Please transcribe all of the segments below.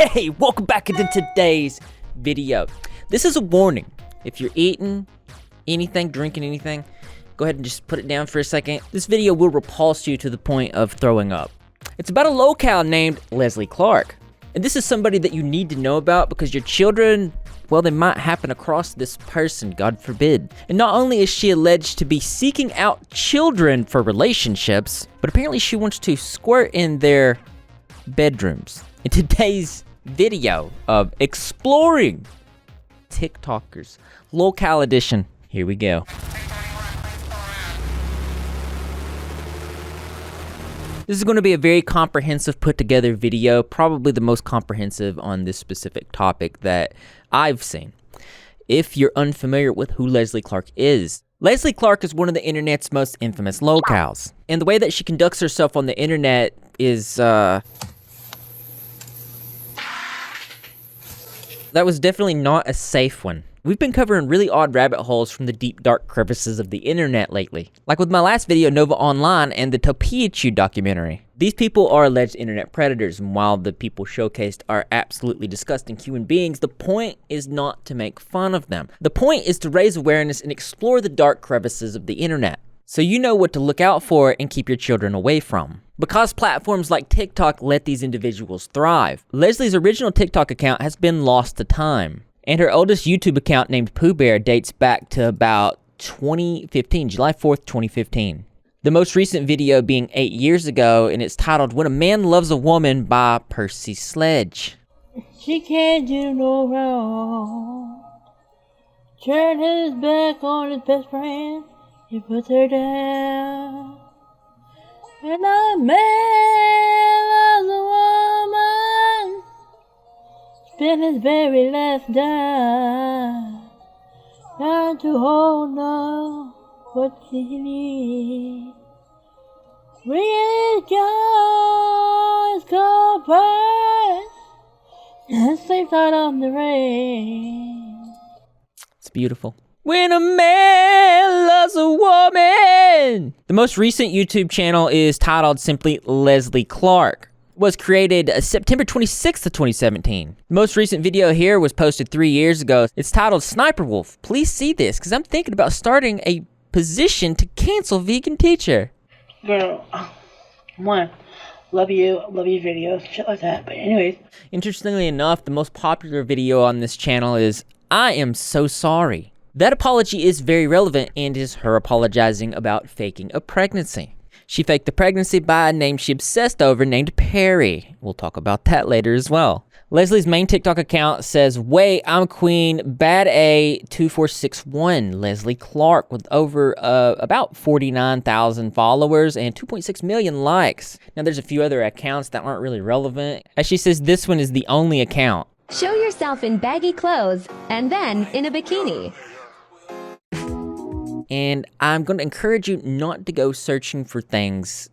Hey, welcome back into today's video. This is a warning. If you're eating anything, drinking anything, go ahead and just put it down for a second. This video will repulse you to the point of throwing up. It's about a locale named Leslie Clark. And this is somebody that you need to know about because your children, well, they might happen across this person, God forbid. And not only is she alleged to be seeking out children for relationships, but apparently she wants to squirt in their bedrooms. In today's video of exploring TikTokers, locale edition, here we go. This is going to be a very comprehensive put together video, probably the most comprehensive on this specific topic that I've seen. If you're unfamiliar with who Leslie Clark is, Leslie Clark is one of the internet's most infamous locales. And the way that she conducts herself on the internet is, that was definitely not a safe one. We've been covering really odd rabbit holes from the deep dark crevices of the internet lately. Like with my last video, Nova Online and the Topiachu documentary. These people are alleged internet predators, and while the people showcased are absolutely disgusting human beings, the point is not to make fun of them. The point is to raise awareness and explore the dark crevices of the internet, so you know what to look out for and keep your children away from. Because platforms like TikTok let these individuals thrive, Leslie's original TikTok account has been lost to time. And her oldest YouTube account named Pooh Bear dates back to about 2015, July 4th, 2015. The most recent video being 8 years ago, and it's titled When a Man Loves a Woman by Percy Sledge. She can't do no wrong. Turn his back on his best friend. He puts her down. And a man loves a woman. Spend his very last dime. Trying to hold on what she needs. Real joy is called first. And sleep out on the rain. It's beautiful. When a man loves a woman. The most recent YouTube channel is titled simply Leslie Clark. It was created September 26th of 2017. The most recent video here was posted 3 years ago. It's titled Sniper Wolf. Please see this because I'm thinking about starting a position to cancel vegan teacher. Girl, one, love your videos, shit like that. But anyways. Interestingly enough, the most popular video on this channel is I am so sorry. That apology is very relevant and is her apologizing about faking a pregnancy. She faked the pregnancy by a name she obsessed over named Perry. We'll talk about that later as well. Leslie's main TikTok account says, "Wait, I'm Queen Bad A 2461 Leslie Clark with over about 49,000 followers and 2.6 million likes." Now there's a few other accounts that aren't really relevant. As she says, this one is the only account. Show yourself in baggy clothes and then in a bikini. And I'm going to encourage you not to go searching for things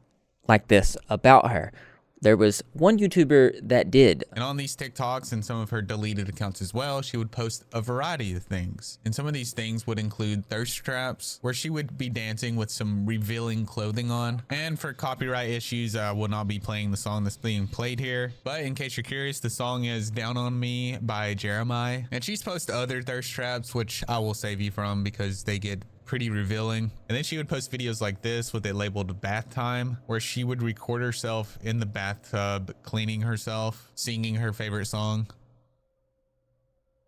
like this about her. There was one YouTuber that did. And on these TikToks and some of her deleted accounts as well, she would post a variety of things. And some of these things would include thirst traps, where she would be dancing with some revealing clothing on. And for copyright issues, I will not be playing the song that's being played here. But in case you're curious, the song is Down on Me by Jeremiah. And she's posted other thirst traps, which I will save you from because they get pretty revealing. And then she would post videos like this with it labeled bath time, where she would record herself in the bathtub cleaning herself, singing her favorite song.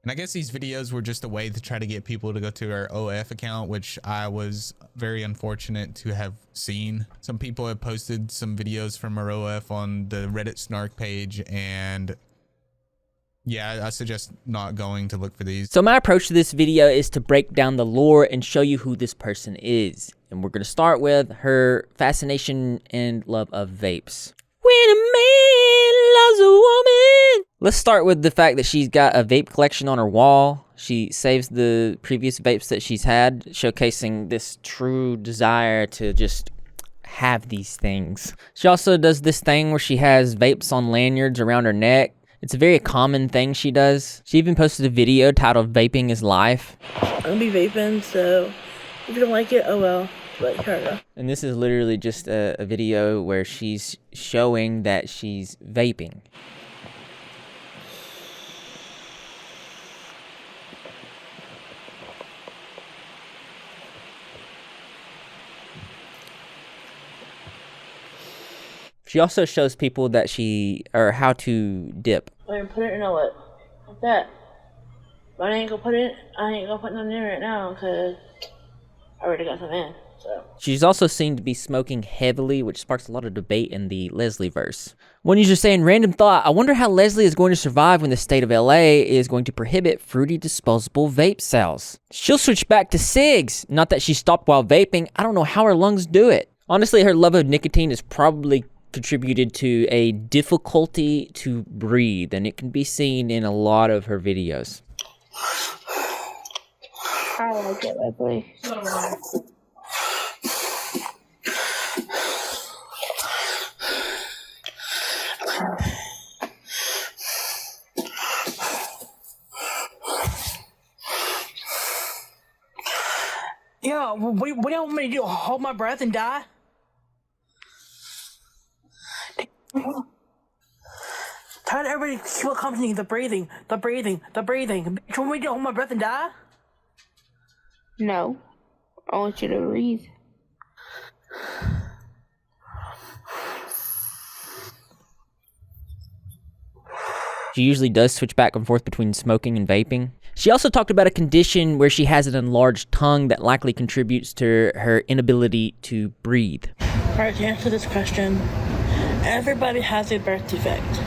And I guess these videos were just a way to try to get people to go to her OF account, which I was very unfortunate to have seen. Some people have posted some videos from her OF on the Reddit snark page, and yeah, I suggest not going to look for these. So my approach to this video is to break down the lore and show you who this person is. And we're going to start with her fascination and love of vapes. When a man loves a woman. Let's start with the fact that she's got a vape collection on her wall. She saves the previous vapes that she's had, showcasing this true desire to just have these things. She also does this thing where she has vapes on lanyards around her neck. It's a very common thing she does. She even posted a video titled Vaping is Life. I'm gonna be vaping, so if you don't like it, oh well. But here we go. And this is literally just a video where she's showing that she's vaping. She also shows people that how to dip. Wait, put it in a what? Like that. But I ain't gonna put nothing in right now, because I already got some in, so. She's also seen to be smoking heavily, which sparks a lot of debate in the Leslie-verse. One user saying, random thought, I wonder how Leslie is going to survive when the state of LA is going to prohibit fruity disposable vape sales. She'll switch back to cigs. Not that she stopped while vaping. I don't know how her lungs do it. Honestly, her love of nicotine is probably contributed to a difficulty to breathe, and it can be seen in a lot of her videos. I like it, Leslie. Yeah, what do you want me to do? Hold my breath and die? Tell everybody to keep accompanying the breathing. Bitch, you want me to hold my breath and die? No. I want you to breathe. She usually does switch back and forth between smoking and vaping. She also talked about a condition where she has an enlarged tongue that likely contributes to her inability to breathe. Alright, to answer this question, everybody has a birth defect.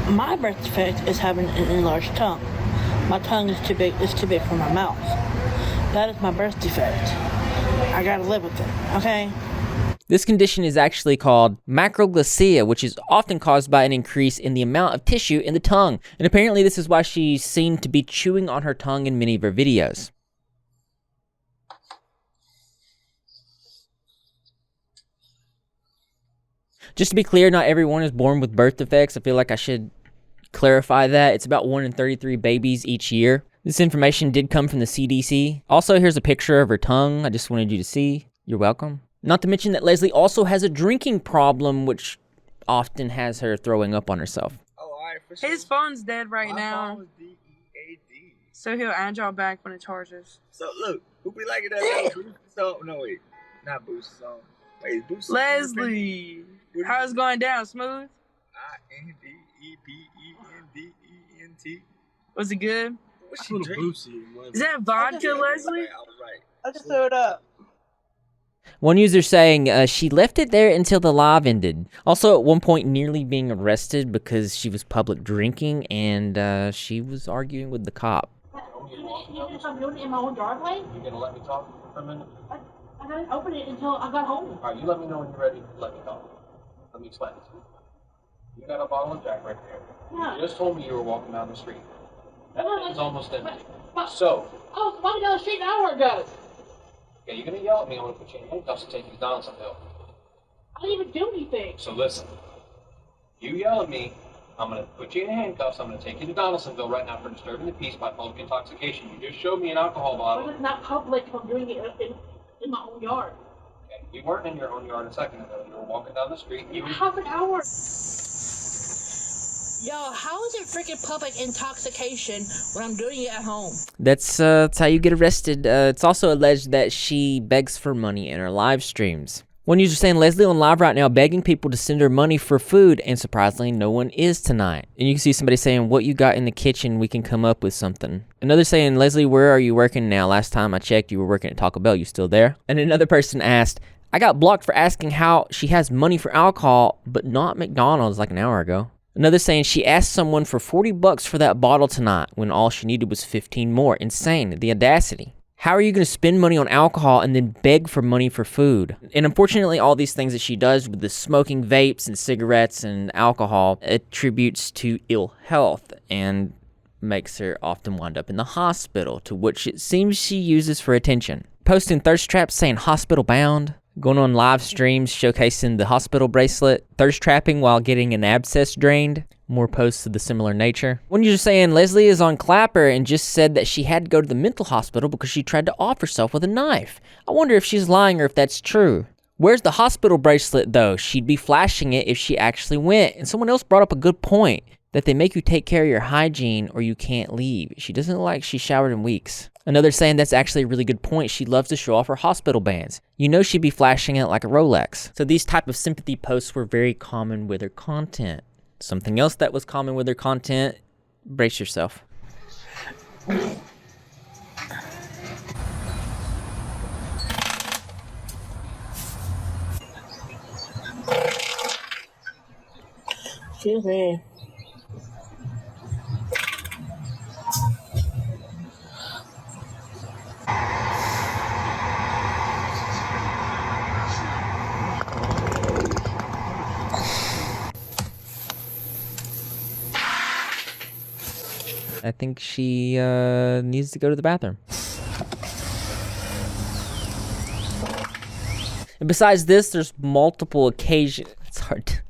My birth defect is having an enlarged tongue. My tongue is too big for my mouth. That is my birth defect. I gotta live with it, okay? This condition is actually called macroglycia, which is often caused by an increase in the amount of tissue in the tongue. And apparently this is why she seemed to be chewing on her tongue in many of her videos. Just to be clear, not everyone is born with birth defects. I feel like I should clarify that. It's about 1 in 33 babies each year. This information did come from the CDC. Also, here's a picture of her tongue. I just wanted you to see. You're welcome. Not to mention that Leslie also has a drinking problem, which often has her throwing up on herself. Oh, all right, for sure. His phone's dead right My now. phone was DEAD. So he'll add y'all back when it charges. So look, who be liking that little boost song? No wait, not boost song. Wait, boost. Leslie, how's it going down? Smooth? INDEPENDENT. Was it good? What's she drinking? Is that vodka, Leslie? I was right. I just threw it up. One user saying she left it there until the live ended. Also, at one point, nearly being arrested because she was public drinking and she was arguing with the cop. You think I'm doing it in my own driveway? You gonna let me talk for a minute? I didn't open it until I got home. Alright, you let me know when you're ready. Let me talk. Let me explain this to you. You got a bottle of Jack right there. Yeah. You just told me you were walking down the street. That thing's almost empty. I So, was walking down the street an hour ago. okay, you're gonna yell at me. I'm gonna put you in handcuffs and take you to Donaldsonville. I didn't even do anything. So listen. You yell at me. I'm gonna put you in handcuffs. I'm gonna take you to Donaldsonville right now for disturbing the peace by public intoxication. You just showed me an alcohol bottle. But it's not public if I'm doing it in my own yard. Okay, you weren't in your own yard a second ago. You were walking down the street. You were... Half an hour. Yo, how is it freaking public intoxication when I'm doing it at home? That's how you get arrested. It's also alleged that she begs for money in her live streams. One user saying, Leslie on live right now begging people to send her money for food, and surprisingly, no one is tonight. And you can see somebody saying, what you got in the kitchen, we can come up with something. Another saying, Leslie, where are you working now? Last time I checked, you were working at Taco Bell. You still there? And another person asked, I got blocked for asking how she has money for alcohol, but not McDonald's like an hour ago. Another saying, she asked someone for $40 for that bottle tonight when all she needed was 15 more. Insane, the audacity. How are you going to spend money on alcohol and then beg for money for food? And unfortunately, all these things that she does with the smoking vapes and cigarettes and alcohol attributes to ill health and makes her often wind up in the hospital, to which it seems she uses for attention. Posting thirst traps saying hospital bound. Going on live streams showcasing the hospital bracelet, thirst trapping while getting an abscess drained. More posts of the similar nature. One user saying Leslie is on Clapper and just said that she had to go to the mental hospital because she tried to off herself with a knife. I wonder if she's lying or if that's true. Where's the hospital bracelet though? She'd be flashing it if she actually went. And someone else brought up a good point. that they make you take care of your hygiene or you can't leave. She doesn't look like she showered in weeks. Another saying that's actually a really good point. She loves to show off her hospital bands. You know she'd be flashing it like a Rolex. So these type of sympathy posts were very common with her content. Something else that was common with her content, brace yourself. Excuse me. I think she needs to go to the bathroom. And besides this, there's multiple occasions. It's hard.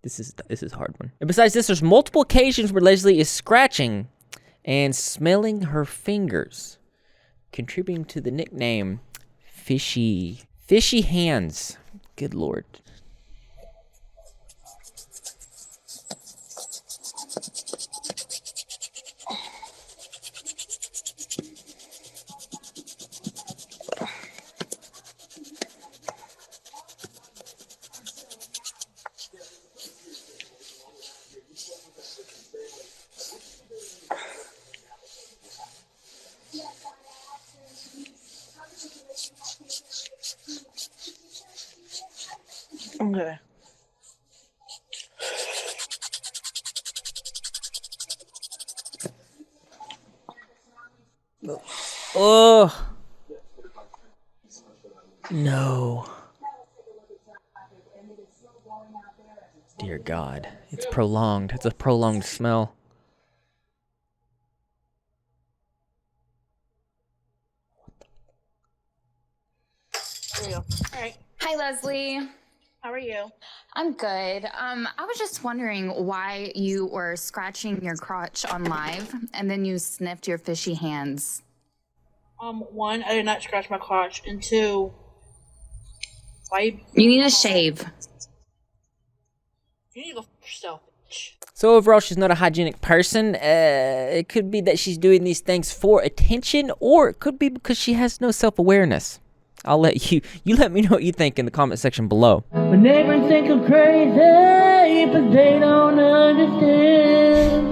This is a hard one. And besides this, there's multiple occasions where Leslie is scratching and smelling her fingers, contributing to the nickname Fishy Hands. Good Lord. Okay. Oh. No. Dear God. It's prolonged. It's a prolonged smell. There you go. All right. Hi, Leslie. How are you? I'm good. I was just wondering why you were scratching your crotch on live and then you sniffed your fishy hands. One, I did not scratch my crotch, and two, why You need to shave. you need to go f yourself, bitch. So overall, she's not a hygienic person. It could be that she's doing these things for attention, or it could be because she has no self-awareness. I'll let you let me know what you think in the comment section below. My neighbors think I'm crazy, but they don't understand.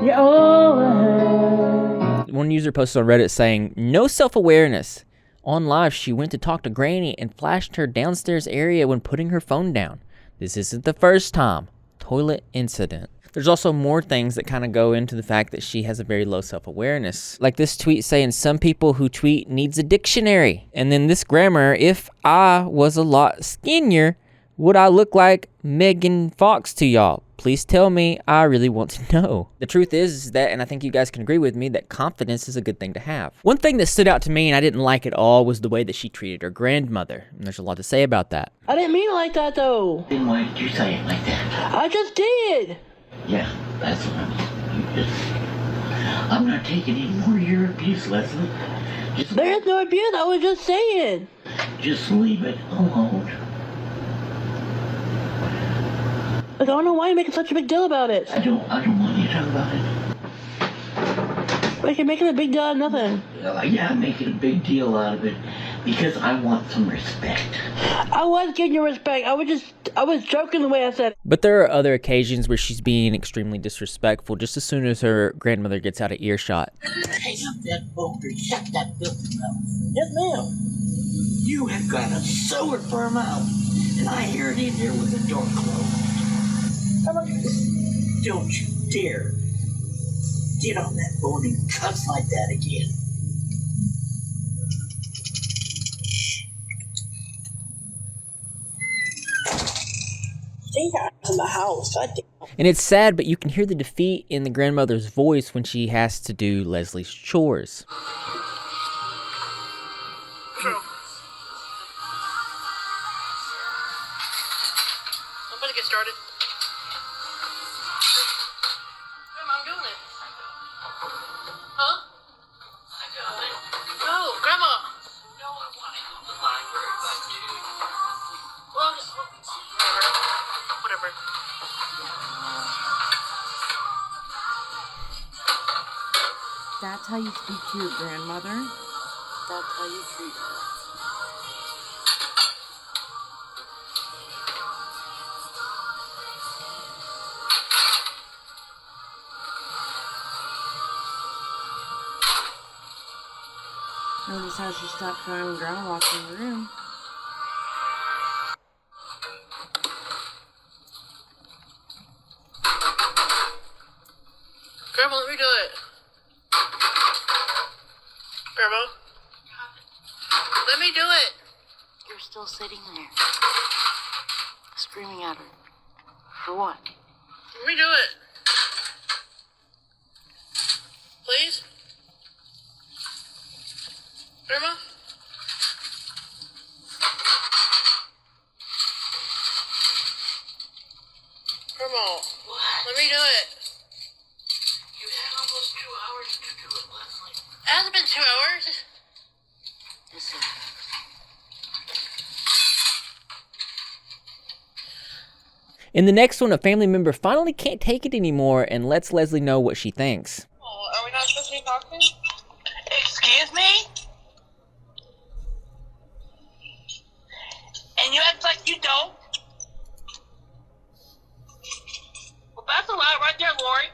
You're all I have. One user posted on Reddit saying, no self-awareness. On live, she went to talk to Granny and flashed her downstairs area when putting her phone down. This isn't the first time. Toilet incident. There's also more things that kind of go into the fact that she has a very low self-awareness. Like this tweet saying, some people who tweet needs a dictionary. And then this grammar, if I was a lot skinnier, would I look like Megan Fox to y'all? Please tell me, I really want to know. The truth is that, and I think you guys can agree with me, that confidence is a good thing to have. One thing that stood out to me and I didn't like at all was the way that she treated her grandmother. And there's a lot to say about that. I didn't mean it like that, though. Then why did you say it like that? I just did. Yeah, that's what I mean. I'm not taking any more of your abuse, Leslie. There is no abuse, I was just saying. Just leave it alone. I don't know why you're making such a big deal about it. I don't want you to talk about it. Like you're making a big deal out of nothing. Yeah, I'm making a big deal out of it because I want some respect. I was giving you respect. I was joking the way I said it. But there are other occasions where she's being extremely disrespectful just as soon as her grandmother gets out of earshot. Hang up that phone and shut that filthy mouth. Yes, ma'am. You have got a sewer for a mouth, and I hear it in here with the door closed. Don't you dare get on that phone and cuss like that again. Stay out of the house. God damn. And it's sad, but you can hear the defeat in the grandmother's voice when she has to do Leslie's chores. I'm gonna get started. I'm doing it. Huh? No, Grandma. No, I want to go to the library, but dude. Well, just whatever. you speak to your grandmother. That's how you treat her. Notice how she stopped crying when Grandma walked in the room. Grandma, let me do it. Grandma? Let me do it. You're still sitting there, screaming at her. For what? Let me do it. Please? Grandma? Grandma, let me do it. You had almost 2 hours to do it, Leslie. It hasn't been 2 hours. Listen. In the next one, a family member finally can't take it anymore and lets Leslie know what she thinks. Oh, are we not supposed to be talking? Excuse me? And you act like you don't? Well, that's a lie right there, Lori.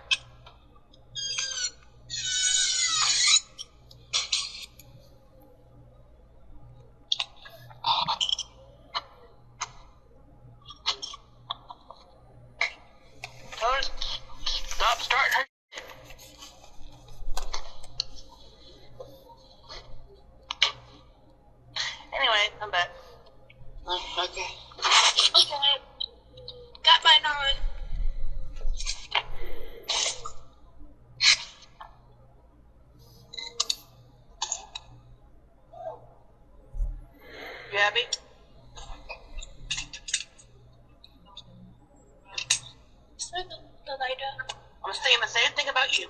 Tell her to stop starting her. Anyway, I'm back. Okay. Okay. Got mine on. You happy? I'm saying the same thing about you.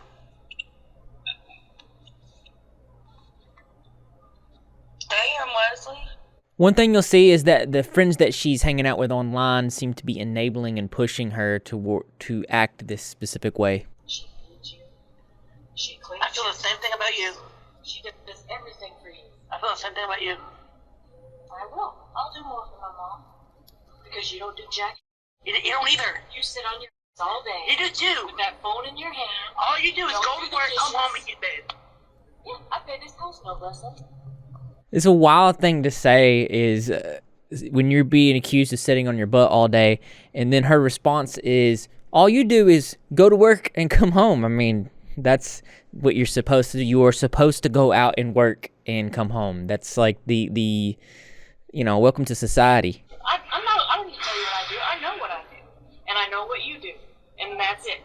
Damn, Leslie. One thing you'll see is that the friends that she's hanging out with online seem to be enabling and pushing her to act this specific way. She needs you. She cleans I feel the same thing about you. She does everything for you. I feel the same thing about you. I will. I'll do more for my mom. Because you don't do jack. You don't either. You sit on your ass all day. You do too. With that phone in your hand. All you do is go to work, come home, and get bed. Yeah, I pay this house no, Leslie. It's a wild thing to say is when you're being accused of sitting on your butt all day, and then her response is, all you do is go to work and come home. I mean, that's what you're supposed to do. You are supposed to go out and work and come home. That's like the welcome to society. I don't need to tell you what I do. I know what I do. And I know what you do. And that's it.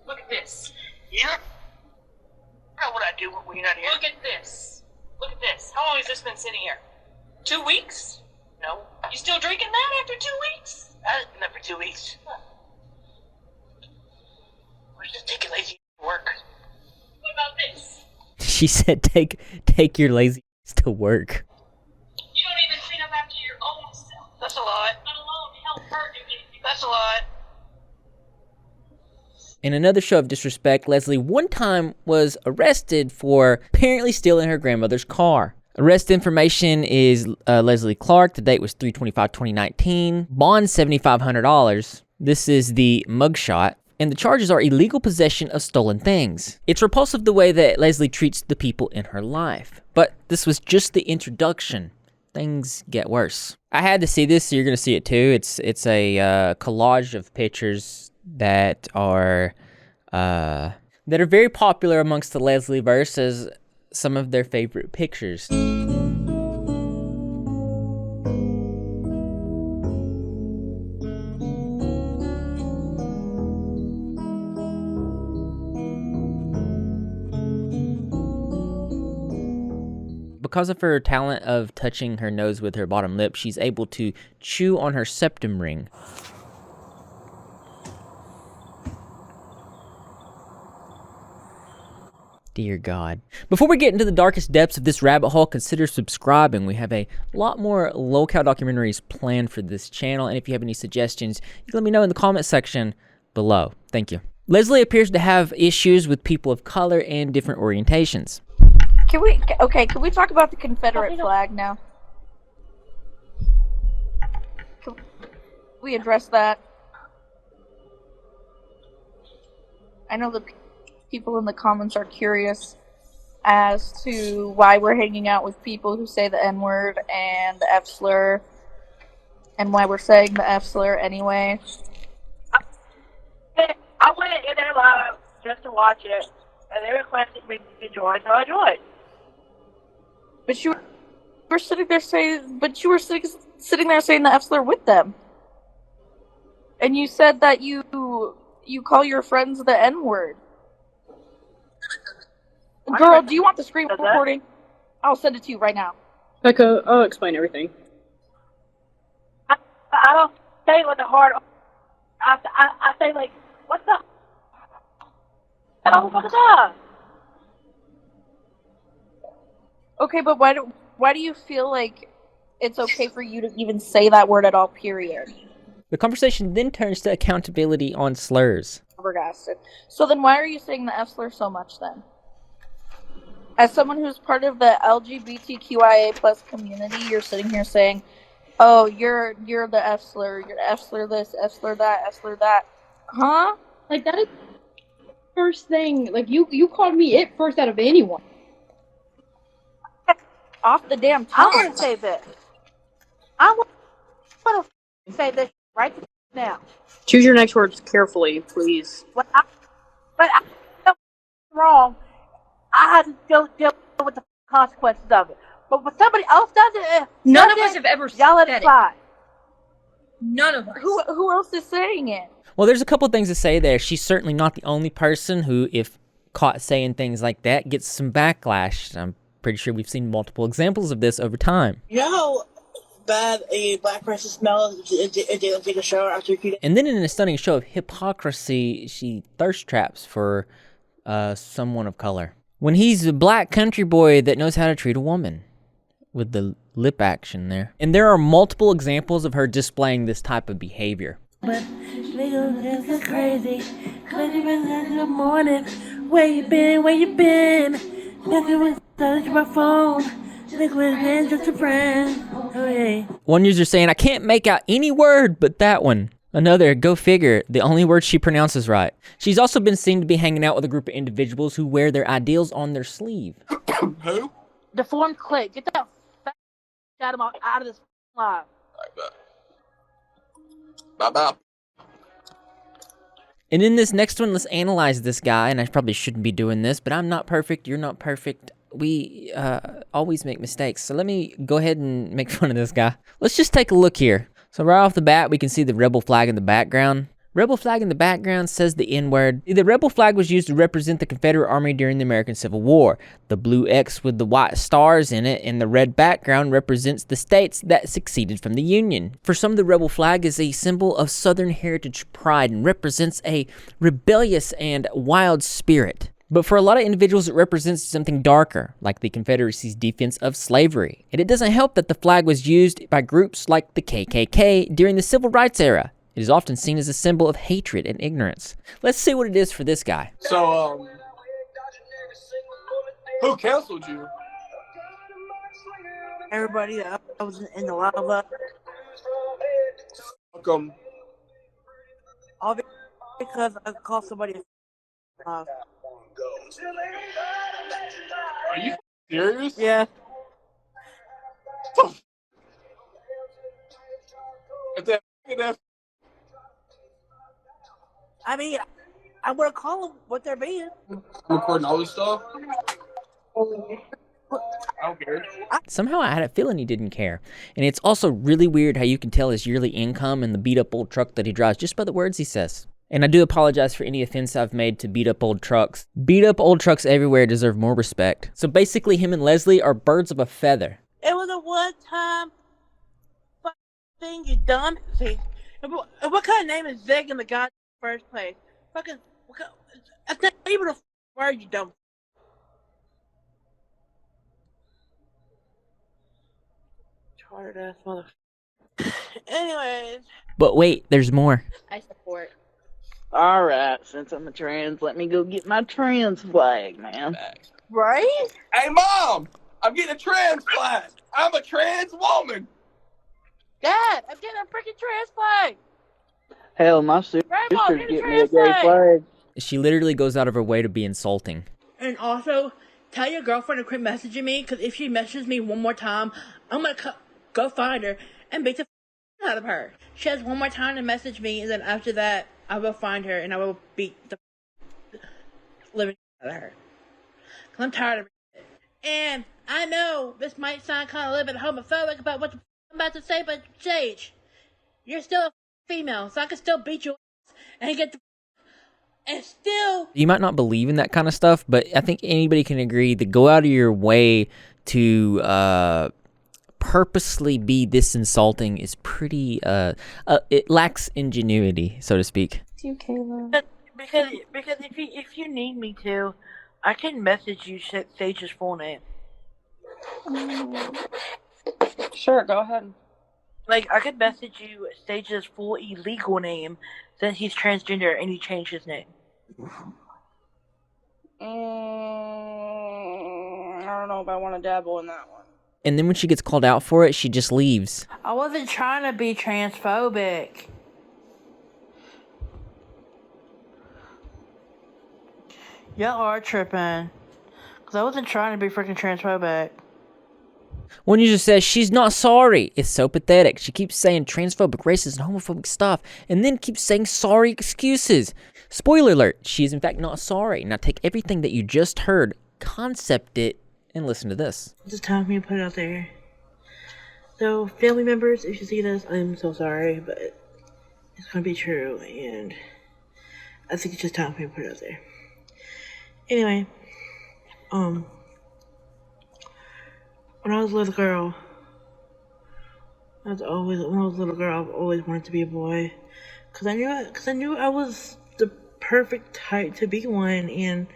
Look at this. You know what I do when you're not here. Look at this. Look at this. How long has this been sitting here? 2 weeks? No. You still drinking that after 2 weeks? I haven't been there for 2 weeks. Huh. We're just taking lazy work. What about this? She said, take your lazy to work. You don't even clean up after your own self. That's a lot. Let alone help her do anything. That's a lot. In another show of disrespect, Leslie one time was arrested for apparently stealing her grandmother's car. Arrest information is Leslie Clark. The date was 3/25/2019. Bond $7,500. This is the mugshot. And the charges are illegal possession of stolen things. It's repulsive the way that Leslie treats the people in her life. But this was just the introduction. Things get worse. I had to see this, so you're going to see it too. It's a collage of pictures that are very popular amongst the Leslie-verse as some of their favorite pictures. Because of her talent of touching her nose with her bottom lip, she's able to chew on her septum ring. Dear God. Before we get into the darkest depths of this rabbit hole, consider subscribing. We have a lot more low-cal documentaries planned for this channel, and if you have any suggestions, you can let me know in the comment section below. Thank you. Leslie appears to have issues with people of color and different orientations. Can we talk about the Confederate flag now? Can we address that? I know the people in the comments are curious as to why we're hanging out with people who say the N-word and the F-slur, and why we're saying the F-slur anyway. I went in there live just to watch it, and they requested me to join, so I joined. But you were sitting there saying, sitting there saying the F-slur with them, and you said that you call your friends the N-word. Girl, do you want the screen recording? I'll send it to you right now. Becca, I'll explain everything. I don't say with the hard. I say like, what the? Oh, what the? Okay, but why do you feel like it's okay for you to even say that word at all, period? The conversation then turns to accountability on slurs. Flabbergasted. So then why are you saying the F-slur so much then? As someone who's part of the LGBTQIA plus community, you're sitting here saying, oh, you're the F-slur, you're F-slur this, F-slur that, F-slur that. Huh? Like, that is the first thing, like, you called me it first out of anyone. Off the damn I tongue. want to say this. I want to say this right now. Choose your next words carefully, please. But I know wrong. I had to deal with the consequences of it. But when somebody else does it, None of us have ever y'all let said it slide. None of us. Who else is saying it? Well, there's a couple things to say there. She's certainly not the only person who, if caught saying things like that, gets some backlash. I'm pretty sure we've seen multiple examples of this over time. You know how bad a black person smells if they don't take a shower after a few days? And then in a stunning show of hypocrisy, she thirst traps for someone of color. When he's a black country boy that knows how to treat a woman. With the lip action there. And there are multiple examples of her displaying this type of behavior. But nigga, this is crazy. Cause you been in the morning. Where you been? Where you been? Nothing was touch my phone. Nigga was been just a friend. Oh yeah. One user saying, I can't make out any word but that one. Another, go figure, the only word she pronounces right. She's also been seen to be hanging out with a group of individuals who wear their ideals on their sleeve. Who? Deformed click. Get that out of this live. Bye-bye. And in this next one, let's analyze this guy. And I probably shouldn't be doing this, but I'm not perfect. You're not perfect. We always make mistakes. So let me go ahead and make fun of this guy. Let's just take a look here. So right off the bat, we can see the rebel flag in the background. Rebel flag in the background says the N-word. The rebel flag was used to represent the Confederate Army during the American Civil War. The blue X with the white stars in it and the red background represents the states that succeeded from the Union. For some, the rebel flag is a symbol of Southern heritage pride and represents a rebellious and wild spirit. But for a lot of individuals, it represents something darker, like the Confederacy's defense of slavery. And it doesn't help that the flag was used by groups like the KKK during the Civil Rights era. It is often seen as a symbol of hatred and ignorance. Let's see what it is for this guy. So, who canceled you? Everybody that was in the lava. Welcome. All because I called somebody. Are you serious? Yeah. If I mean, I'm gonna call them what they're being. I'm recording all this stuff. I don't care. Somehow I had a feeling he didn't care. And it's also really weird how you can tell his yearly income and the beat up old truck that he drives just by the words he says. And I do apologize for any offense I've made to beat up old trucks. Beat up old trucks everywhere deserve more respect. So basically him and Leslie are birds of a feather. It was a one-time thing, you dumb. See, what kind of name is Vig in the god first place? Fucking, that's not even a word, you dumb. Chartered ass mother. Anyways. But wait, there's more. I support. Alright, since I'm a trans, let me go get my trans flag, man. Right? Hey, Mom! I'm getting a trans flag! I'm a trans woman! Dad, I'm getting a freaking trans flag! Hell, my sister's Grandma, get a getting me a trans gay flag! flag. She literally goes out of her way to be insulting. And also, tell your girlfriend to quit messaging me, because if she messages me one more time, I'm going to go find her and beat the out of her. She has one more time to message me, and then after that, I will find her and I will beat the living out of her. Because I'm tired of it. And I know this might sound kind of a little bit homophobic about what I'm about to say, but Sage, you're still a female, so I can still beat your ass and get the and still. You might not believe in that kind of stuff, but I think anybody can agree that go out of your way to purposely be this insulting is pretty, it lacks ingenuity, so to speak. You, Kayla. Because if you need me to, I can message you Sage's full name. Sure, go ahead. Like, I could message you Sage's full illegal name since he's transgender and he changed his name. I don't know if I want to dabble in that one. And then when she gets called out for it, she just leaves. I wasn't trying to be transphobic. Y'all are tripping. Because I wasn't trying to be freaking transphobic. One user says she's not sorry. It's so pathetic. She keeps saying transphobic, racist, and homophobic stuff, and then keeps saying sorry excuses. Spoiler alert, she is in fact not sorry. Now take everything that you just heard, concept it, and listen to this. It's time for me to put it out there. So, family members, if you see this, I'm so sorry, but it's gonna be true, and I think it's just time for me to put it out there. Anyway, when I was a little girl, I've always wanted to be a boy, cause I knew I was the perfect type to be one, and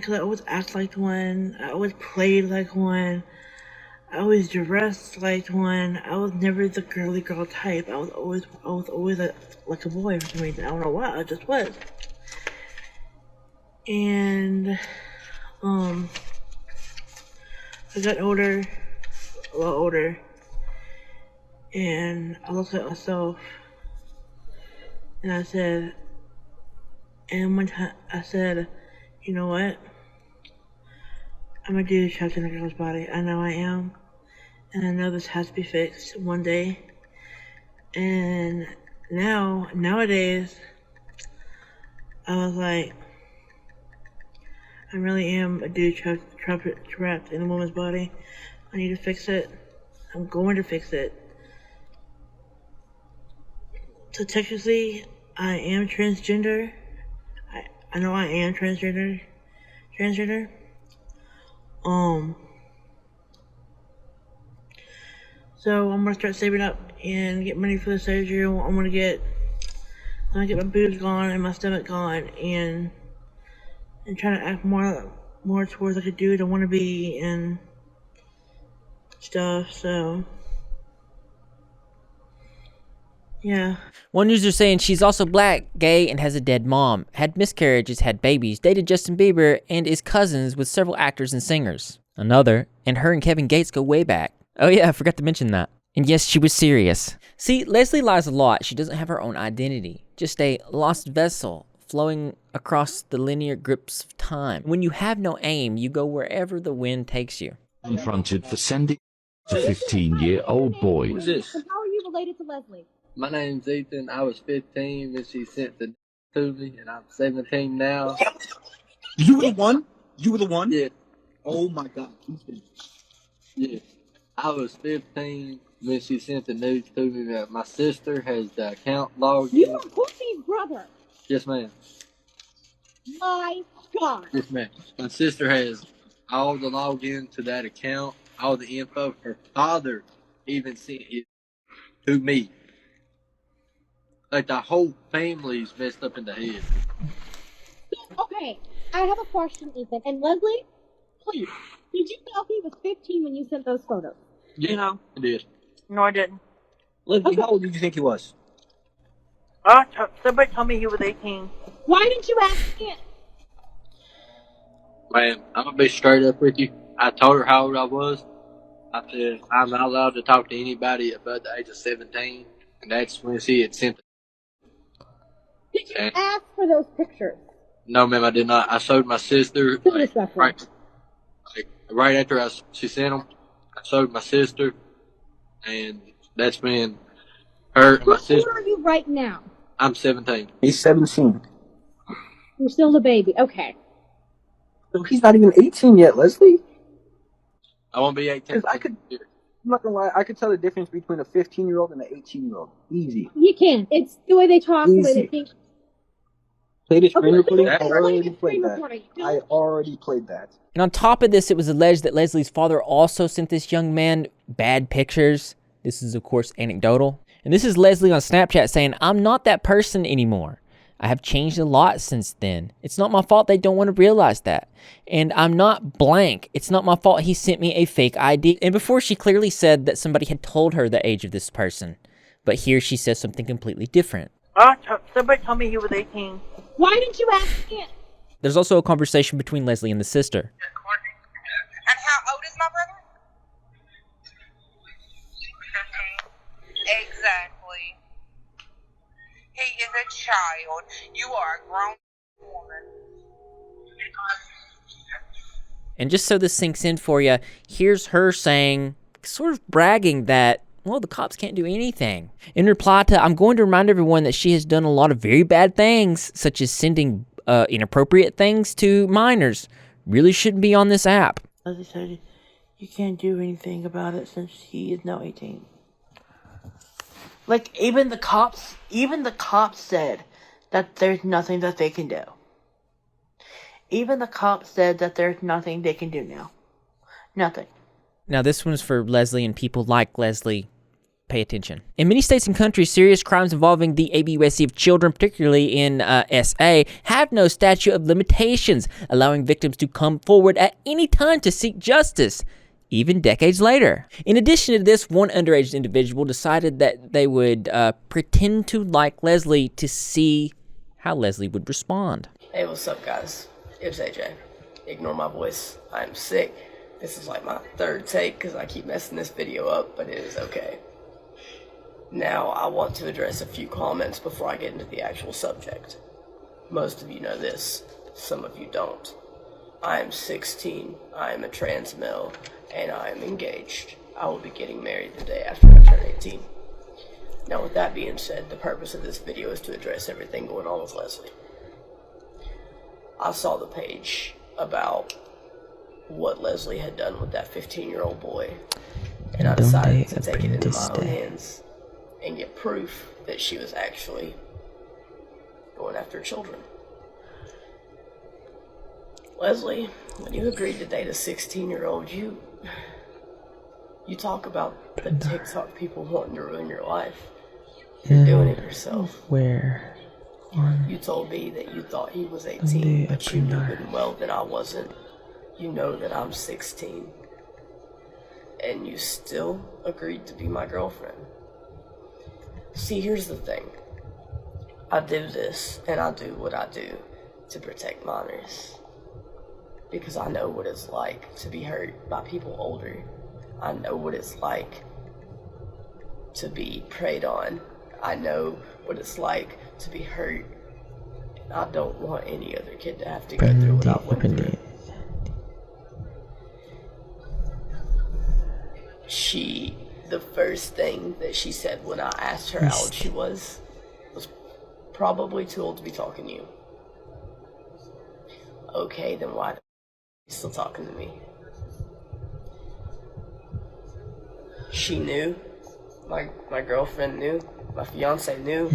cause I always act like one, I always played like one, I always dressed like one. I was never the girly girl type. I was always like a boy for some reason. I don't know why. I just was. And I got older, a lot older, and I looked at myself, and I said, one time I said, you know what? I'm a dude trapped in a girl's body. I know I am. And I know this has to be fixed one day. And nowadays, I was like, I really am a dude trapped in a woman's body. I need to fix it. I'm going to fix it. So technically, I am transgender. I know I am transgender. So I'm gonna start saving up and get money for the surgery. I'm gonna get my boobs gone and my stomach gone, and try to act more towards like a dude I want to be and stuff. So yeah. One user saying she's also black, gay, and has a dead mom, had miscarriages, had babies, dated Justin Bieber, and is cousins with several actors and singers. Another, and her and Kevin Gates go way back. Oh yeah, I forgot to mention that. And yes, she was serious. See, Leslie lies a lot. She doesn't have her own identity. Just a lost vessel flowing across the linear grips of time. When you have no aim, you go wherever the wind takes you. Confronted for sending a 15-year-old boy. Who's this? How are you related to Leslie? My name's Ethan. I was 15 when she sent the to me, and I'm 17 now. You were the one? You were the one? Yeah. Oh my God. Yeah. I was 15 when she sent the news to me that my sister has the account logged in. You are Poopy's brother. Yes, ma'am. My God. Yes, ma'am. My sister has all the login to that account, all the info. Her father even sent it to me. Like, the whole family's messed up in the head. Okay, I have a question, Ethan. And Leslie, please, did you know he was 15 when you sent those photos? Yeah, I did. No, I didn't. Leslie, how old did you think he was? Somebody told me he was 18. Why didn't you ask him? Man, I'm gonna be straight up with you. I told her how old I was. I said, I'm not allowed to talk to anybody above the age of 17. And that's when she had sent Did you ask for those pictures? No, ma'am, I did not. I showed my sister, right after she sent them, I showed my sister, and that's when her and my sister. How old are you right now? I'm 17. He's 17. You're still a baby. Okay. So he's not even 18 yet, Leslie? I won't be 18. Because I'm not gonna lie, I could tell the difference between a 15-year-old and an 18-year-old. Easy. You can. It's the way they talk, the way they think. Play the screen recording? I I already played that. I already played that. And on top of this, it was alleged that Leslie's father also sent this young man bad pictures. This is, of course, anecdotal. And this is Leslie on Snapchat saying, I'm not that person anymore. I have changed a lot since then. It's not my fault they don't want to realize that. And I'm not blank. It's not my fault he sent me a fake ID. And before she clearly said that somebody had told her the age of this person. But here she says something completely different. Somebody told me he was 18. Why didn't you ask him? There's also a conversation between Leslie and the sister. And how old is my brother? 15. Exactly. He is a child. You are a grown woman. And just so this sinks in for you, here's her saying, sort of bragging that, well, the cops can't do anything. In reply to, I'm going to remind everyone that she has done a lot of very bad things, such as sending inappropriate things to minors. Really shouldn't be on this app. As I said, you can't do anything about it since he is now 18. Like, even the cops said that there's nothing that they can do. Even the cops said that there's nothing they can do now. Nothing. Now, this one's for Leslie and people like Leslie. Pay attention. In many states and countries, serious crimes involving the abusing of children, particularly in SA, have no statute of limitations, allowing victims to come forward at any time to seek justice, even decades later. In addition to this, one underage individual decided that they would pretend to like Leslie to see how Leslie would respond. Hey, what's up, guys? It's AJ. Ignore my voice. I'm sick. This is like my third take because I keep messing this video up, but it is okay. Now, I want to address a few comments before I get into the actual subject. Most of you know this, some of you don't. I am 16, I am a trans male, and I am engaged. I will be getting married the day after I turn 18. Now, with that being said, the purpose of this video is to address everything going on with Leslie. I saw the page about what Leslie had done with that 15-year-old boy, and I decided to take it into my own hands and get proof that she was actually going after children. Leslie, when you agreed to date a 16-year-old, you talk about the TikTok people wanting to ruin your life. You're doing it yourself. Where? You told me that you thought he was 18, but you knew good and well that I wasn't. You know that I'm 16. And you still agreed to be my girlfriend. See, here's the thing. I do this, and I do what I do to protect minors. Because I know what it's like to be hurt by people older. I know what it's like to be preyed on. I know what it's like to be hurt. And I don't want any other kid to have to go through what I went through. The first thing that she said when I asked her how old she was probably too old to be talking to you. Okay, then why are you still talking to me? She knew, my girlfriend knew, my fiance knew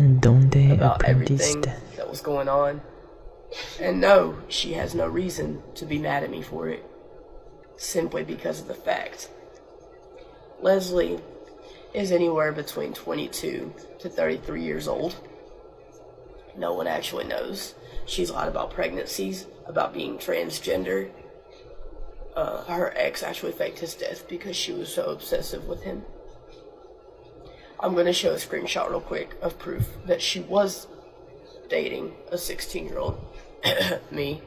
about everything that was going on. And no, she has no reason to be mad at me for it, simply because of the fact Leslie is anywhere between 22 to 33 years old. No one actually knows. She's lied about pregnancies, about being transgender. Her ex actually faked his death because she was so obsessive with him. I'm going to show a screenshot real quick of proof that she was dating a 16-year-old. Me.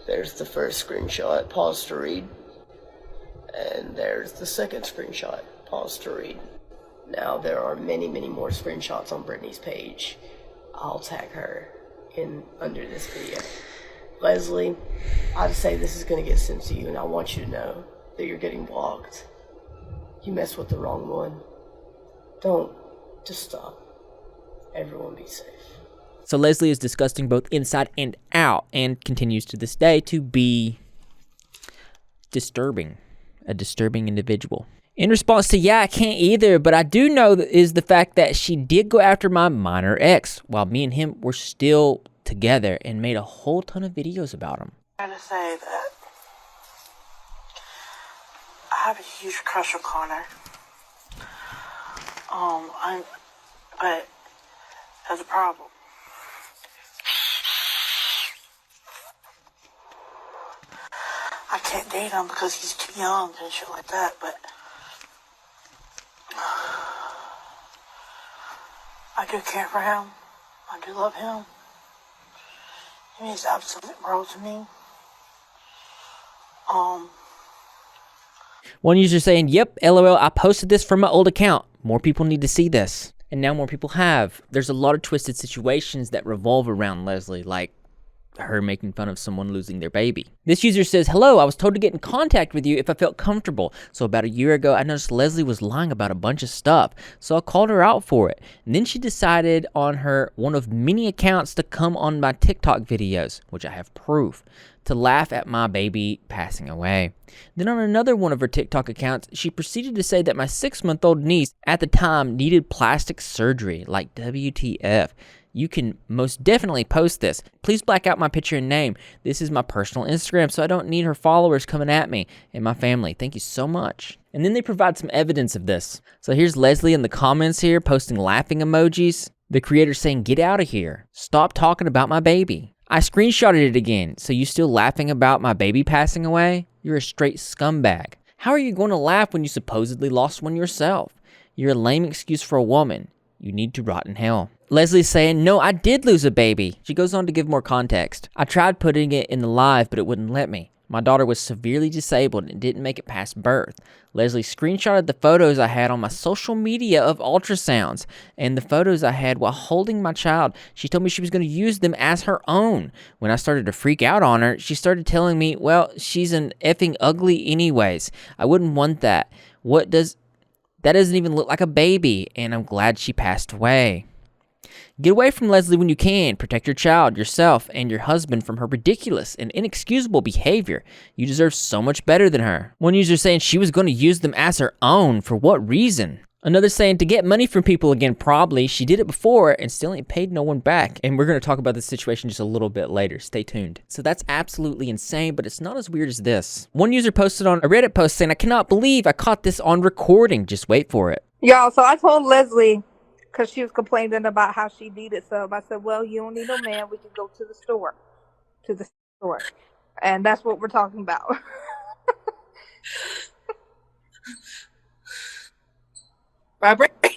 There's the first screenshot. Pause to read. And there's the second screenshot. Pause to read. Now there are many, many more screenshots on Brittany's page. I'll tag her in under this video. Leslie, I'd say this is going to get sent to you, and I want you to know that you're getting blocked. You messed with the wrong one. Don't. Just stop. Everyone be safe. So Leslie is disgusting both inside and out, and continues to this day to be disturbing. A disturbing individual. In response to, yeah, I can't either, but I do know is the fact that she did go after my minor ex while me and him were still together and made a whole ton of videos about him. I'm trying to say that I have a huge crush on Connor. But there's a problem. I can't date him because he's too young and shit like that, but I do care for him. I do love him. He means the absolute world to me. One user saying, yep, LOL, I posted this from my old account. More people need to see this. And now more people have. There's a lot of twisted situations that revolve around Leslie, like her making fun of someone losing their baby. This user says, hello, I was told to get in contact with you if I felt comfortable. So about a year ago, I noticed Leslie was lying about a bunch of stuff. So I called her out for it. And then she decided on her one of many accounts to come on my TikTok videos, which I have proof, to laugh at my baby passing away. Then on another one of her TikTok accounts, she proceeded to say that my 6-month-old niece at the time needed plastic surgery, like WTF. You can most definitely post this. Please black out my picture and name. This is my personal Instagram, so I don't need her followers coming at me and my family. Thank you so much. And then they provide some evidence of this. So here's Leslie in the comments here posting laughing emojis. The creator saying, get out of here. Stop talking about my baby. I screenshotted it again. So you still laughing about my baby passing away? You're a straight scumbag. How are you going to laugh when you supposedly lost one yourself? You're a lame excuse for a woman. You need to rot in hell. Leslie's saying, no, I did lose a baby. She goes on to give more context. I tried putting it in the live, but it wouldn't let me. My daughter was severely disabled and didn't make it past birth. Leslie screenshotted the photos I had on my social media of ultrasounds and the photos I had while holding my child. She told me she was going to use them as her own. When I started to freak out on her, she started telling me, well, she's an effing ugly anyways. I wouldn't want that. That doesn't even look like a baby, and I'm glad she passed away. Get away from Leslie when you can. Protect your child, yourself, and your husband from her ridiculous and inexcusable behavior. You deserve so much better than her. One user saying she was going to use them as her own. For what reason? Another saying to get money from people again, probably. She did it before and still ain't paid no one back. And we're going to talk about this situation just a little bit later. Stay tuned. So that's absolutely insane, but it's not as weird as this. One user posted on a Reddit post saying, I cannot believe I caught this on recording. Just wait for it. Y'all, so I told Leslie, because she was complaining about how she needed some. I said, well, you don't need no man. We can go to the store. And that's what we're talking about. Vibrating.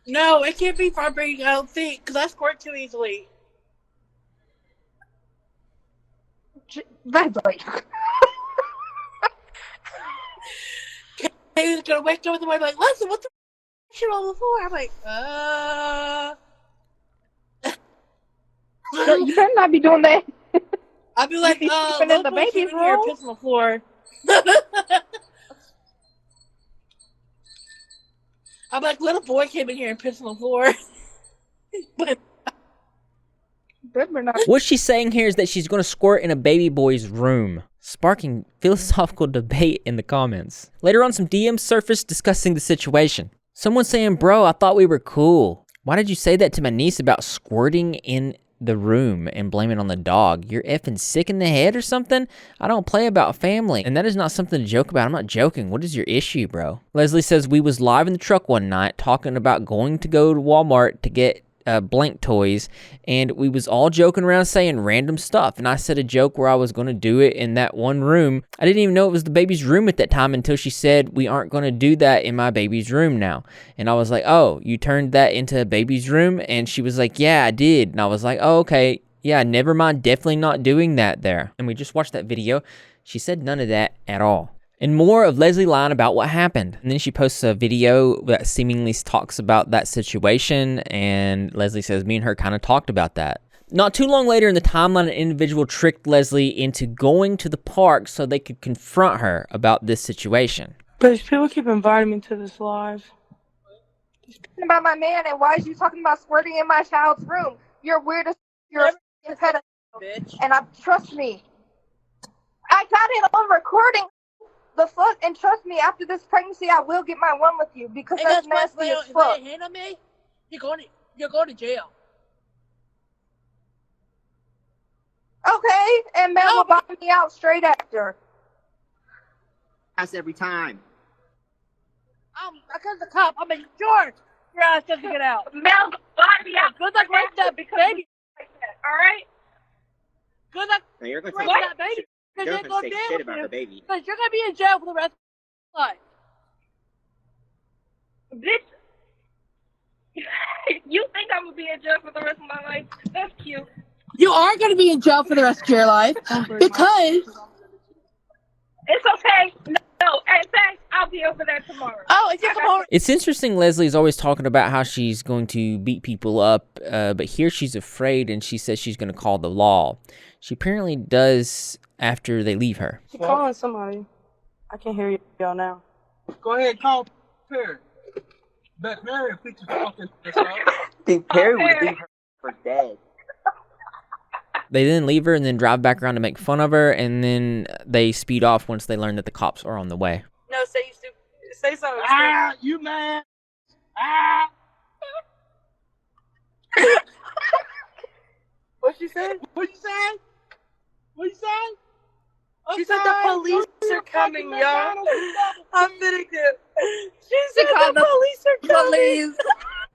No, it can't be vibrating, I don't think, because I squirt too easily. Vibrate. He's gonna wake up in the morning like, listen, what the shit on the floor? I'm like, No, you better not be doing that. I'd be like, sleeping in the baby's room. Here, piss on the floor. I'm like, little boy came in here and pissed on the floor. But what she's saying here is that she's going to squirt in a baby boy's room, sparking philosophical debate in the comments. Later on, some DMs surfaced discussing the situation. Someone saying, bro, I thought we were cool. Why did you say that to my niece about squirting in the room and blame it on the dog? You're effing sick in the head or something? I don't play about family, and that is not something to joke about. I'm not joking. What is your issue, bro? Leslie says, we was live in the truck one night talking about going to Walmart to get blank toys, and we was all joking around saying random stuff, and I said a joke where I was going to do it in that one room. I didn't even know it was the baby's room at that time until she said, we aren't going to do that in my baby's room now. And I was like, oh, you turned that into a baby's room? And she was like, yeah, I did. And I was like, oh, okay, yeah, never mind, definitely not doing that there. And we just watched that video. She said none of that at all. And more of Leslie lying about what happened. And then she posts a video that seemingly talks about that situation, and Leslie says, me and her kind of talked about that. Not too long later in the timeline, an individual tricked Leslie into going to the park so they could confront her about this situation. But people keep inviting me to this live. About my man, and why is you talking about squirting in my child's room? You're weird as you're a pedophile, bitch. And trust me, I got it on recording. The fuck, and trust me, after this pregnancy, I will get my one with you because that's nasty as fuck. If you hand on me, you're going to jail. Okay, and Mel will buy me out straight after. That's every time. Because the cop, I'm in George. Your ass doesn't get out. Mel, buy me out. Good luck raising that baby. All right. Good luck Now you're gonna raising say that baby. You're gonna say shit about the baby. Because you're gonna be in jail for the rest of your life. Bitch, you think I'm gonna be in jail for the rest of my life? That's cute. You are gonna be in jail for the rest of your life because it's okay. No, in fact, I'll be over there tomorrow. Oh, if you come over. It's interesting Leslie's always talking about how she's going to beat people up, but here she's afraid and she says she's going to call the law. She apparently does after they leave her. She's calling somebody. I can't hear y'all now. Go ahead, call Perry. Bet Perry will put your fucking ass up. I think Perry would leave her for dead. They then leave her and then drive back around to make fun of her, and then they speed off once they learn that the cops are on the way. No, say something. Ah, you mad? Ah. What she said? What you say? What you say? She said the police are coming, y'all. I'm finna get. She said the police are coming.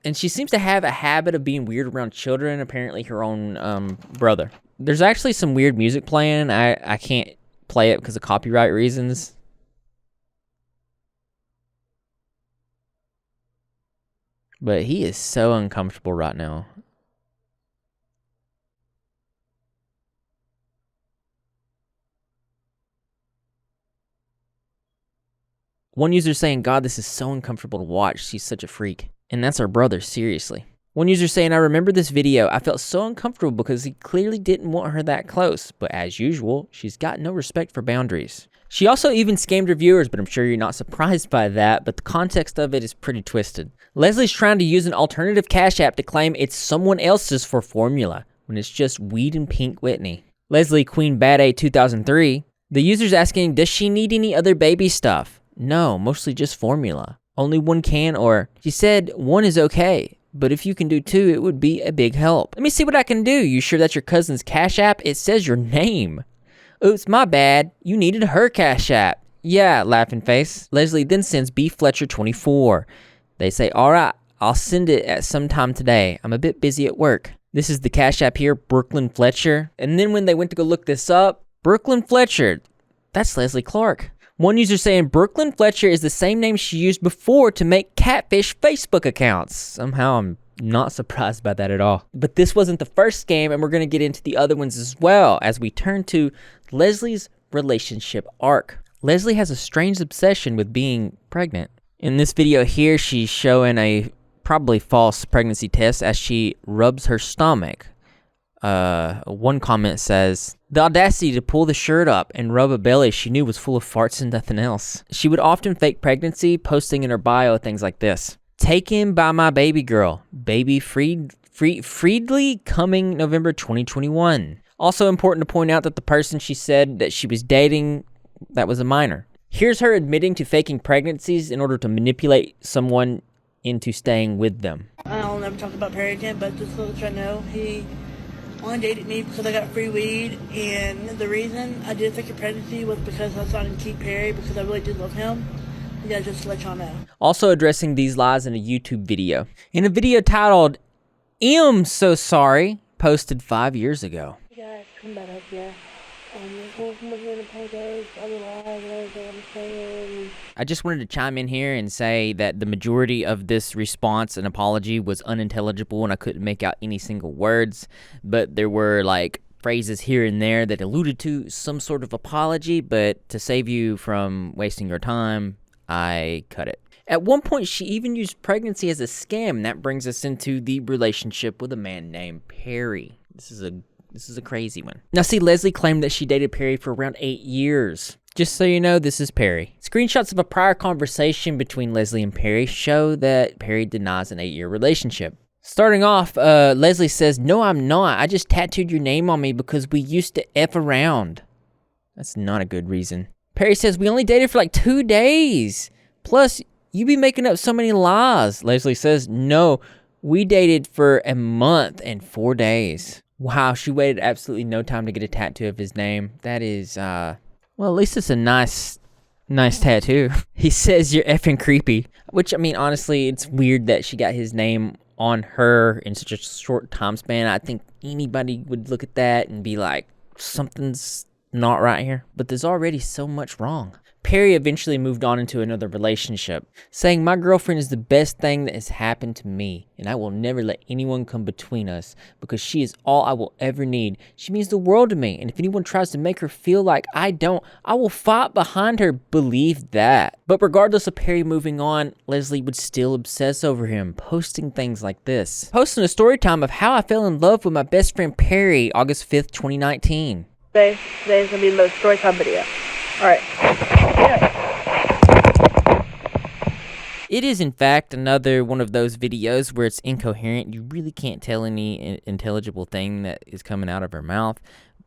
And she seems to have a habit of being weird around children, apparently her own brother. There's actually some weird music playing. I can't play it because of copyright reasons. But he is so uncomfortable right now. One user saying, God, this is so uncomfortable to watch. She's such a freak. And that's our brother, seriously. One user saying, I remember this video. I felt so uncomfortable because he clearly didn't want her that close. But as usual, she's got no respect for boundaries. She also even scammed her viewers, but I'm sure you're not surprised by that, but the context of it is pretty twisted. Leslie's trying to use an alternative Cash App to claim it's someone else's for formula, when it's just Weed and Pink Whitney. Leslie Queen Bad A 2003. The user's asking, does she need any other baby stuff? No, mostly just formula. Only one can, or she said one is okay, but if you can do two, it would be a big help. Let me see what I can do. You sure that's your cousin's Cash App? It says your name. Oops, my bad. You needed her Cash App. Yeah, laughing face. Leslie then sends B Fletcher 24. They say, all right, I'll send it at some time today. I'm a bit busy at work. This is the Cash App here, Brooklyn Fletcher. And then when they went to go look this up, Brooklyn Fletcher, that's Leslie Clark. One user saying Brooklyn Fletcher is the same name she used before to make catfish Facebook accounts. Somehow I'm not surprised by that at all. But this wasn't the first scam, and we're going to get into the other ones as well as we turn to Leslie's relationship arc. Leslie has a strange obsession with being pregnant. In this video here, she's showing a probably false pregnancy test as she rubs her stomach. One comment says, the audacity to pull the shirt up and rub a belly she knew was full of farts and nothing else. She would often fake pregnancy, posting in her bio things like this. Taken by my baby girl, baby Friedley, coming November 2021. Also important to point out that the person she said that she was dating, that was a minor. Here's her admitting to faking pregnancies in order to manipulate someone into staying with them. I'll never talk about Perry again, but just to let you know, he only dated me because I got free weed, and the reason I did fake a pregnancy was because I was trying to keep Perry because I really did love him. Yeah, just to let y'all know. Also addressing these lies in a YouTube video. In a video titled am so sorry, posted 5 years ago. Hey guys, come back up here. We're here to apologize for the lies and everything I'm saying. I just wanted to chime in here and say that the majority of this response and apology was unintelligible and I couldn't make out any single words, but there were like phrases here and there that alluded to some sort of apology, but to save you from wasting your time, I cut it. At one point, she even used pregnancy as a scam, and that brings us into the relationship with a man named Perry. This is a crazy one. Now see, Leslie claimed that she dated Perry for around 8 years. Just so you know, this is Perry. Screenshots of a prior conversation between Leslie and Perry show that Perry denies an 8-year relationship. Starting off, Leslie says, "No, I'm not. I just tattooed your name on me because we used to F around." That's not a good reason. Perry says, "We only dated for like 2 days. Plus, you be making up so many lies." Leslie says, "No, we dated for a month and 4 days. Wow, she waited absolutely no time to get a tattoo of his name. That is, well, at least it's a nice tattoo. He says, "You're effing creepy." Which, I mean, honestly, it's weird that she got his name on her in such a short time span. I think anybody would look at that and be like, something's not right here. But there's already so much wrong. Perry eventually moved on into another relationship, saying, "My girlfriend is the best thing that has happened to me, and I will never let anyone come between us because she is all I will ever need. She means the world to me, and if anyone tries to make her feel like I don't, I will fight behind her. Believe that." But regardless of Perry moving on, Leslie would still obsess over him, posting things like this. Posting a story time of how I fell in love with my best friend Perry, August 5th, 2019. Today's gonna be the story time video. Alright. It is, in fact, another one of those videos where it's incoherent. You really can't tell any intelligible thing that is coming out of her mouth.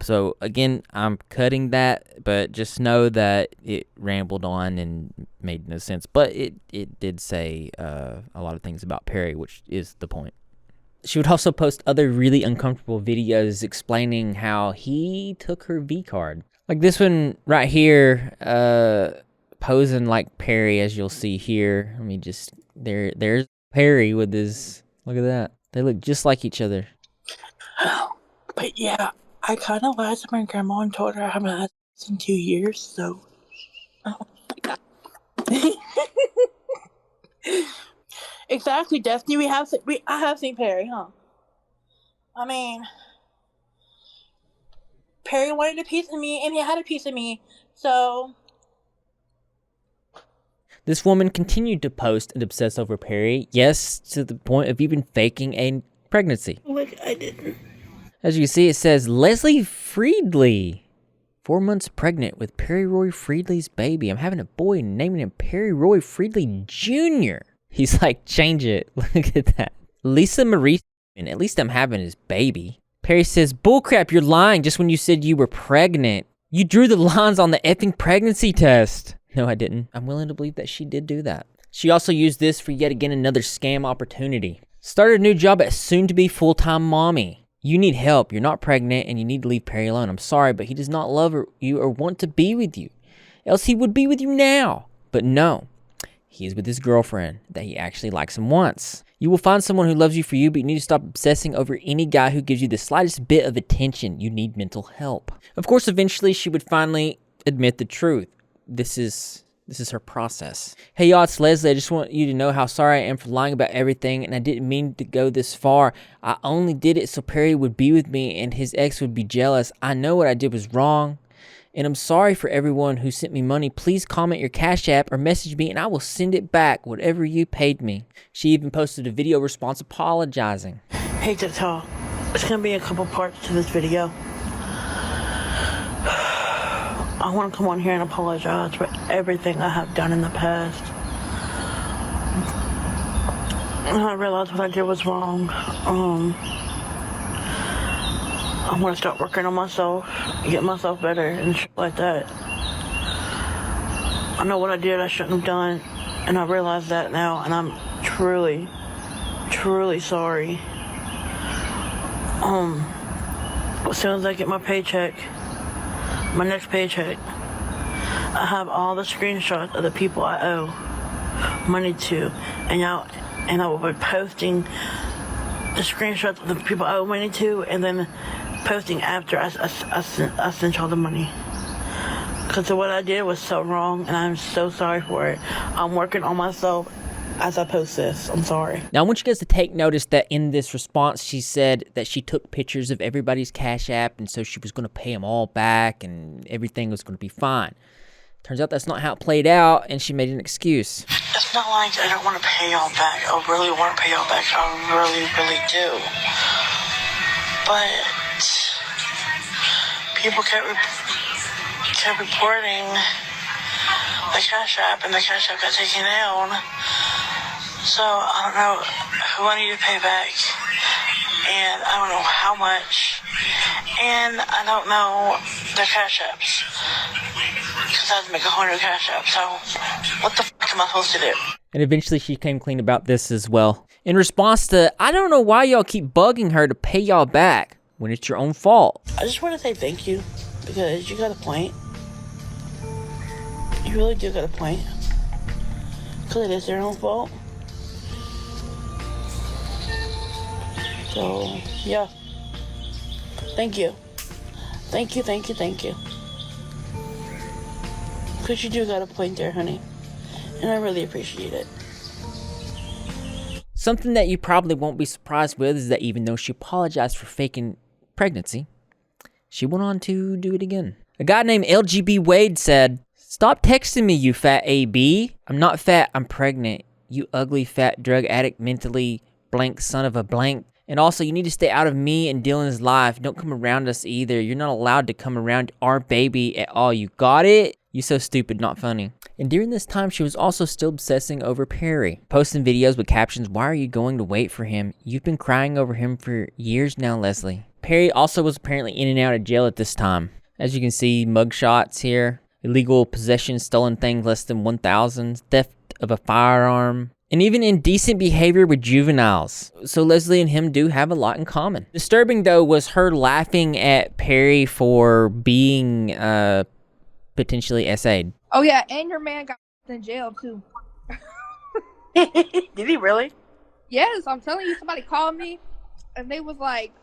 So, again, I'm cutting that, but just know that it rambled on and made no sense. But it did say a lot of things about Perry, which is the point. She would also post other really uncomfortable videos explaining how he took her V-card. Like this one right here, posing like Perry, as you'll see here. Let me just, there's Perry with his, look at that. They look just like each other. But yeah, I kind of lied to my grandma and told her I haven't had sex in 2 years, so. Oh my god. Exactly, Destiny. I have seen Perry, huh? I mean, Perry wanted a piece of me, and he had a piece of me, so. This woman continued to post and obsess over Perry, yes, to the point of even faking a pregnancy. Which I didn't. As you can see, it says, Leslie Friedley, 4 months pregnant with Perry Roy Friedley's baby. I'm having a boy and naming him Perry Roy Friedley Jr. He's like, change it. Look at that. Lisa Marie, and at least I'm having his baby. Perry says, bullcrap, you're lying just when you said you were pregnant. You drew the lines on the effing pregnancy test. No, I didn't. I'm willing to believe that she did do that. She also used this for yet again another scam opportunity. Started a new job as soon-to-be full-time mommy. You need help. You're not pregnant and you need to leave Perry alone. I'm sorry, but he does not love you or want to be with you. Else he would be with you now. But no. He is with his girlfriend that he actually likes and wants. You will find someone who loves you for you, but you need to stop obsessing over any guy who gives you the slightest bit of attention. You need mental help. Of course, eventually she would finally admit the truth. This is her process. Hey y'all, it's Leslie. I just want you to know how sorry I am for lying about everything, and I didn't mean to go this far. I only did it so Perry would be with me and his ex would be jealous. I know what I did was wrong. And I'm sorry for everyone who sent me money. Please comment your Cash App or message me and I will send it back, whatever you paid me. She even posted a video response apologizing. Hey Tata, it's gonna be a couple parts to this video. I want to come on here and apologize for everything I have done in the past. And I realized what I did was wrong. I want to start working on myself, get myself better, and shit like that. I know what I did I shouldn't have done, and I realize that now, and I'm truly, truly sorry. As soon as I get my paycheck, my next paycheck, I have all the screenshots of the people I owe money to, and I will be posting screenshot the people I owe money to, and then posting after I sent y'all the money. Because what I did was so wrong, and I'm so sorry for it. I'm working on myself as I post this. I'm sorry. Now, I want you guys to take notice that in this response, she said that she took pictures of everybody's Cash App, and so she was going to pay them all back, and everything was going to be fine. Turns out that's not how it played out, and she made an excuse. It's not like I don't want to pay y'all back. I really want to pay y'all back. I really, really do. But people kept reporting the Cash App, and the Cash App got taken down. So I don't know who I need to pay back, and I don't know how much, and I don't know the Cash Apps, because I had to make a whole new Cash App. So what the fuck am I supposed to do? And eventually she came clean about this as well. In response to, I don't know why y'all keep bugging her to pay y'all back when it's your own fault. I just want to say thank you, because you got a point. You really do got a point. Because it is their own fault. So, yeah. Thank you. Thank you, thank you, thank you. Because you do got a point there, honey. And I really appreciate it. Something that you probably won't be surprised with is that even though she apologized for faking pregnancy, she went on to do it again. A guy named LGB Wade said, "Stop texting me, you fat AB. I'm not fat, I'm pregnant. You ugly, fat, drug addict, mentally blank son of a blank. And also, you need to stay out of me and Dylan's life. Don't come around us either. You're not allowed to come around our baby at all. You got it? You so stupid, not funny." And during this time, she was also still obsessing over Perry, posting videos with captions, "Why are you going to wait for him? You've been crying over him for years now, Leslie." Perry also was apparently in and out of jail at this time. As you can see, mugshots here, illegal possession, stolen things less than 1,000, theft of a firearm, and even indecent behavior with juveniles. So Leslie and him do have a lot in common. Disturbing though was her laughing at Perry for being potentially SA'd. Oh yeah, and your man got in jail too. Did he really? Yes, I'm telling you, somebody called me and they was like,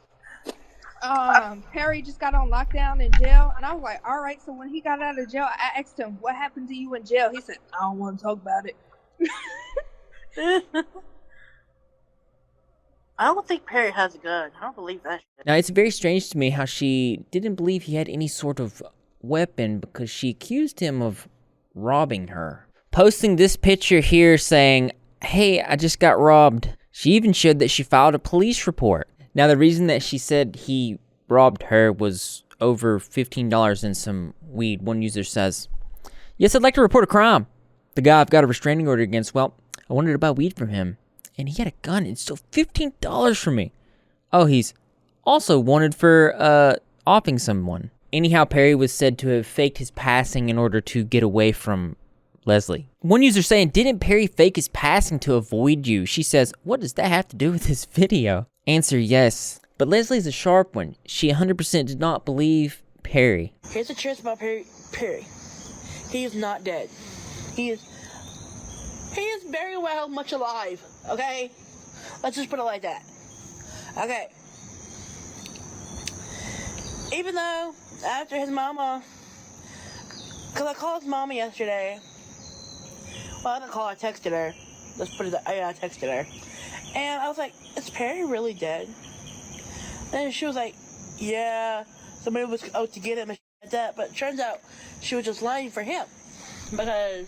Perry just got on lockdown in jail. And I was like, all right, so when he got out of jail, I asked him, what happened to you in jail? He said, I don't want to talk about it. I don't think Perry has a gun. I don't believe that shit. Now, it's very strange to me how she didn't believe he had any sort of weapon because she accused him of robbing her. Posting this picture here saying, "Hey, I just got robbed." She even showed that she filed a police report. Now, the reason that she said he robbed her was over $15 in some weed. One user says, "Yes, I'd like to report a crime. The guy I've got a restraining order against, well, I wanted to buy weed from him, and he had a gun and stole $15 from me. Oh, he's also wanted for offing someone." Anyhow, Perry was said to have faked his passing in order to get away from Leslie. One user saying, "Didn't Perry fake his passing to avoid you?" She says, "What does that have to do with this video?" Answer, yes. But Leslie's a sharp one. She 100% did not believe Perry. Here's the truth about Perry. He is not dead. He is very well much alive, okay? Let's just put it like that. Okay. Even though, after his mama, because I called his mama yesterday. Well, I didn't call her, I texted her. Let's put it that, I texted her. And I was like, is Perry really dead? And she was like, yeah, somebody was out to get him and shit like that. But it turns out she was just lying for him. Because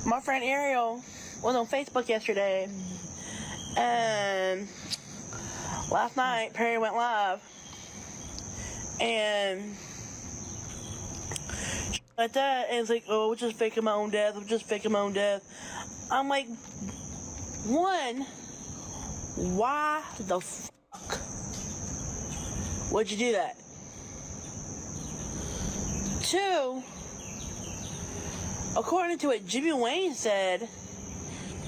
my friend Ariel was on Facebook yesterday. And last night, Perry went live. And like that, and it's like, oh, we're just faking my own death. I'm just faking my own death. I'm like, one, why the fuck would you do that? Two, according to what Jimmy Wayne said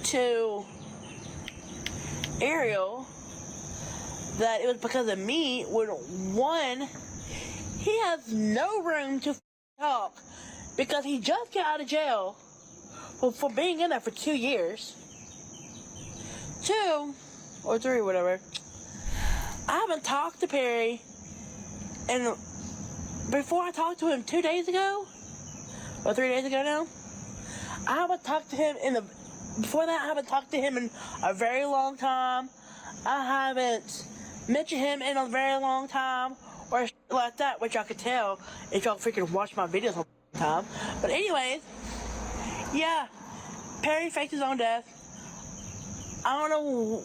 to Ariel, that it was because of me. When one, he has no room to talk because he just got out of jail for being in there for 2 years. Two, or 3, whatever. I haven't talked to Perry, and before I talked to him 2 days ago, or 3 days ago now, I haven't talked to him before that, I haven't talked to him in a very long time. I haven't mentioned him in a very long time, or like that, which I could tell if y'all freaking watch my videos all the time. But anyways, yeah, Perry faked his own death. I don't know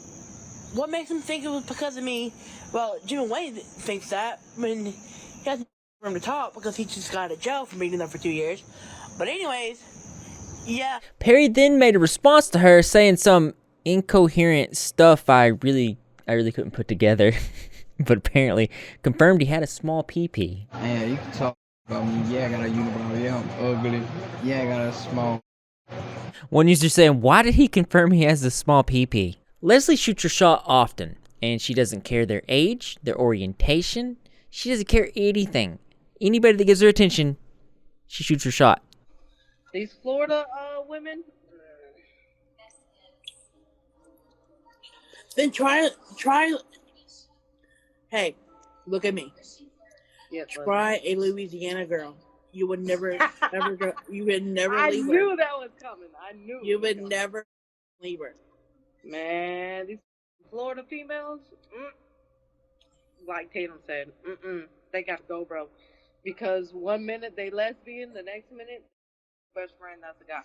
what makes him think it was because of me. Well, Jim and Wayne thinks that. I mean, he has no room to talk because he just got out of jail for being there for 2 years. But anyways, yeah. Perry then made a response to her saying some incoherent stuff I really couldn't put together. But apparently confirmed he had a small pee-pee. Yeah, you can talk about me. Yeah, I got a unibrow. Yeah, I'm ugly. Yeah, I got a small. One user saying, why did he confirm he has a small pee-pee? Leslie shoots her shot often, and she doesn't care their age, their orientation. She doesn't care anything. Anybody that gives her attention, she shoots her shot. These Florida women. Then try. Hey, look at me. Yeah, try a Louisiana girl. You would never, ever go. You would never leave her. I knew that was coming. I knew. You would never leave her. Man, these Florida females, like Tatum said, they gotta go, bro. Because 1 minute they lesbian, the next minute, best friend, that's the guy.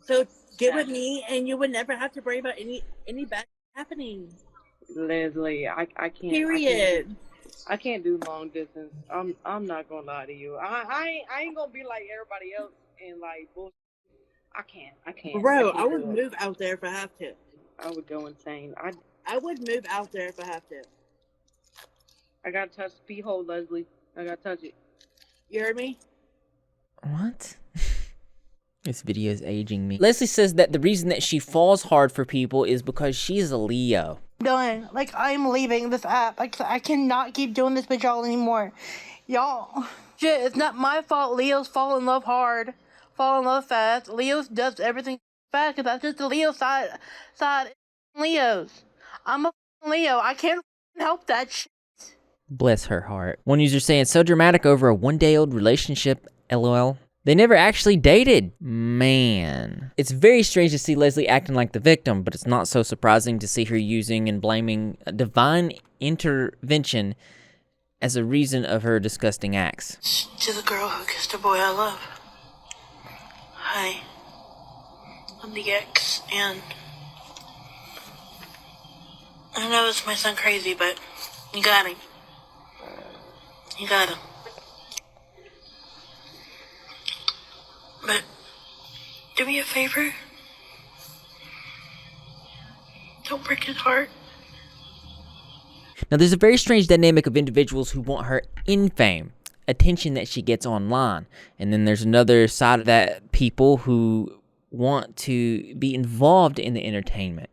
So get with me, and you would never have to worry about any bad happening. Leslie, I can't. Period. I can't do long distance. I'm not gonna lie to you. I ain't gonna be like everybody else and like bullshit. I can't. Bro, I would move out there if I have to. I would go insane. I would move out there if I have to. I gotta touch the pee hole, Leslie. I gotta touch it. You heard me? What? This video is aging me. Leslie says that the reason that she falls hard for people is because she's a Leo. Done. Like, I'm leaving this app. Like, I cannot keep doing this with y'all anymore. Y'all. Shit, it's not my fault Leos fall in love hard. Fall in love fast. Leos does everything fast because that's just the Leo side Leos. I'm a Leo. I can't help that shit. Bless her heart. One user saying, so dramatic over a 1-day-old relationship, LOL. They never actually dated. Man. It's very strange to see Leslie acting like the victim, but it's not so surprising to see her using and blaming a divine intervention as a reason of her disgusting acts. To the girl who kissed a boy I love. Hi. I'm the ex, and I know this might sound crazy, but you got him. You got him. But do me a favor. Don't break his heart. Now, there's a very strange dynamic of individuals who want her in fame, attention that she gets online. And then there's another side of that, people who want to be involved in the entertainment,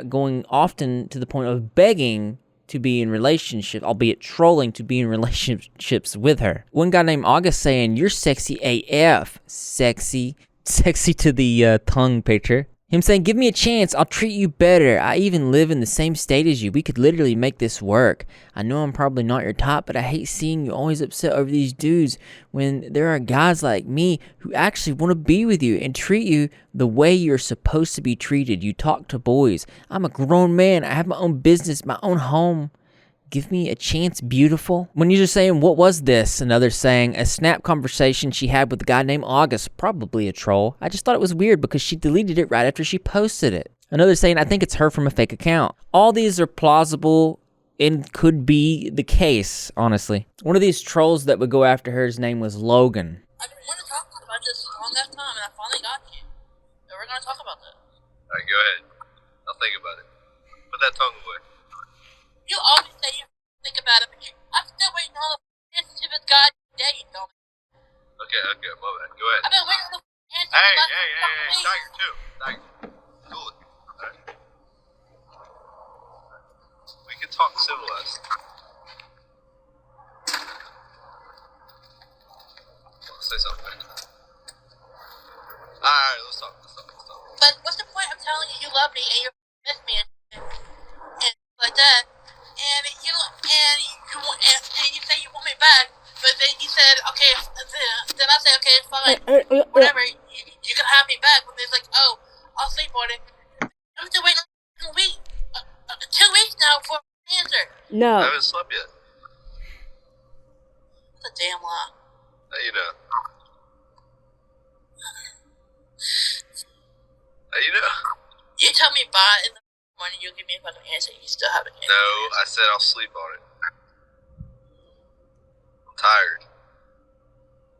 going often to the point of begging to be in relationship, albeit trolling to be in relationships with her. One guy named August saying, you're sexy AF. Sexy to the tongue picture. Him saying, give me a chance, I'll treat you better. I even live in the same state as you. We could literally make this work. I know I'm probably not your top, but I hate seeing you always upset over these dudes when there are guys like me who actually want to be with you and treat you the way you're supposed to be treated. You talk to boys. I'm a grown man. I have my own business, my own home. Give me a chance, beautiful. When you're just saying, what was this? Another saying, a snap conversation she had with a guy named August, probably a troll. I just thought it was weird because she deleted it right after she posted it. Another saying, I think it's her from a fake account. All these are plausible and could be the case, honestly. One of these trolls that would go after her, his name was Logan. I've been wanting to talk about this a long enough time and I finally got you. So we're going to talk about that. Alright, go ahead. I'll think about it. Put that tongue away. You always say you think about it, but I'm still waiting on the answer to this goddamn day, you know. Okay, my bad. Go ahead. I've been waiting on the answer. Hey, Tiger, too. Tiger. Cool it. Alright. We can talk civilized. Say something. Alright, let's talk. But what's the point of telling you you love me and you're whatever, you can have me back. But it's like, oh, I'll sleep on it. I'm still waiting a week, 2 weeks now for an answer. No. I haven't slept yet. That's a damn lie. How you know? How you know? You tell me by in the morning, you'll give me a fucking answer. You still haven't answered. No, I said I'll sleep on it. I'm tired.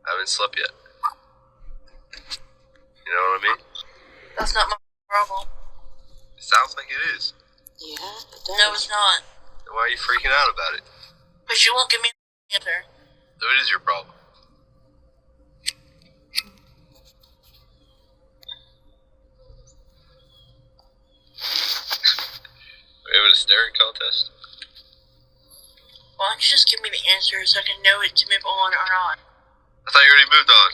I haven't slept yet. You know what I mean? That's not my problem. It sounds like it is. Yeah, it does. No, it's not. Then why are you freaking out about it? Because you won't give me an answer. So it is your problem. Are we having a staring contest? Why don't you just give me the answer so I can know it to move on or not? I thought you already moved on.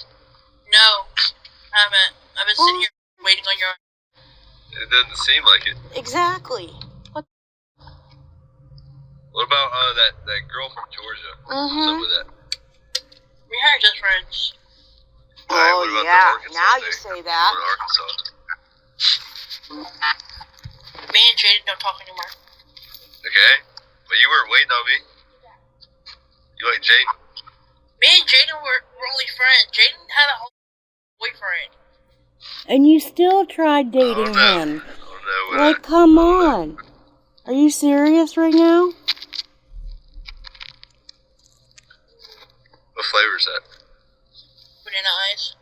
No, I haven't. I've been sitting here waiting on your... It doesn't seem like it. Exactly. What about that girl from Georgia? What's up with that? We are just friends. Alright, what about the Arkansas now thing? you say that. What about Arkansas? Me and Jaden don't talk anymore. Okay, but you weren't waiting on me. You like Jaden? Me and Jaden were only friends. Jaden had a whole boyfriend. And you still tried dating him. Oh no. Like, come on. Are you serious right now? What flavor is that? Banana ice.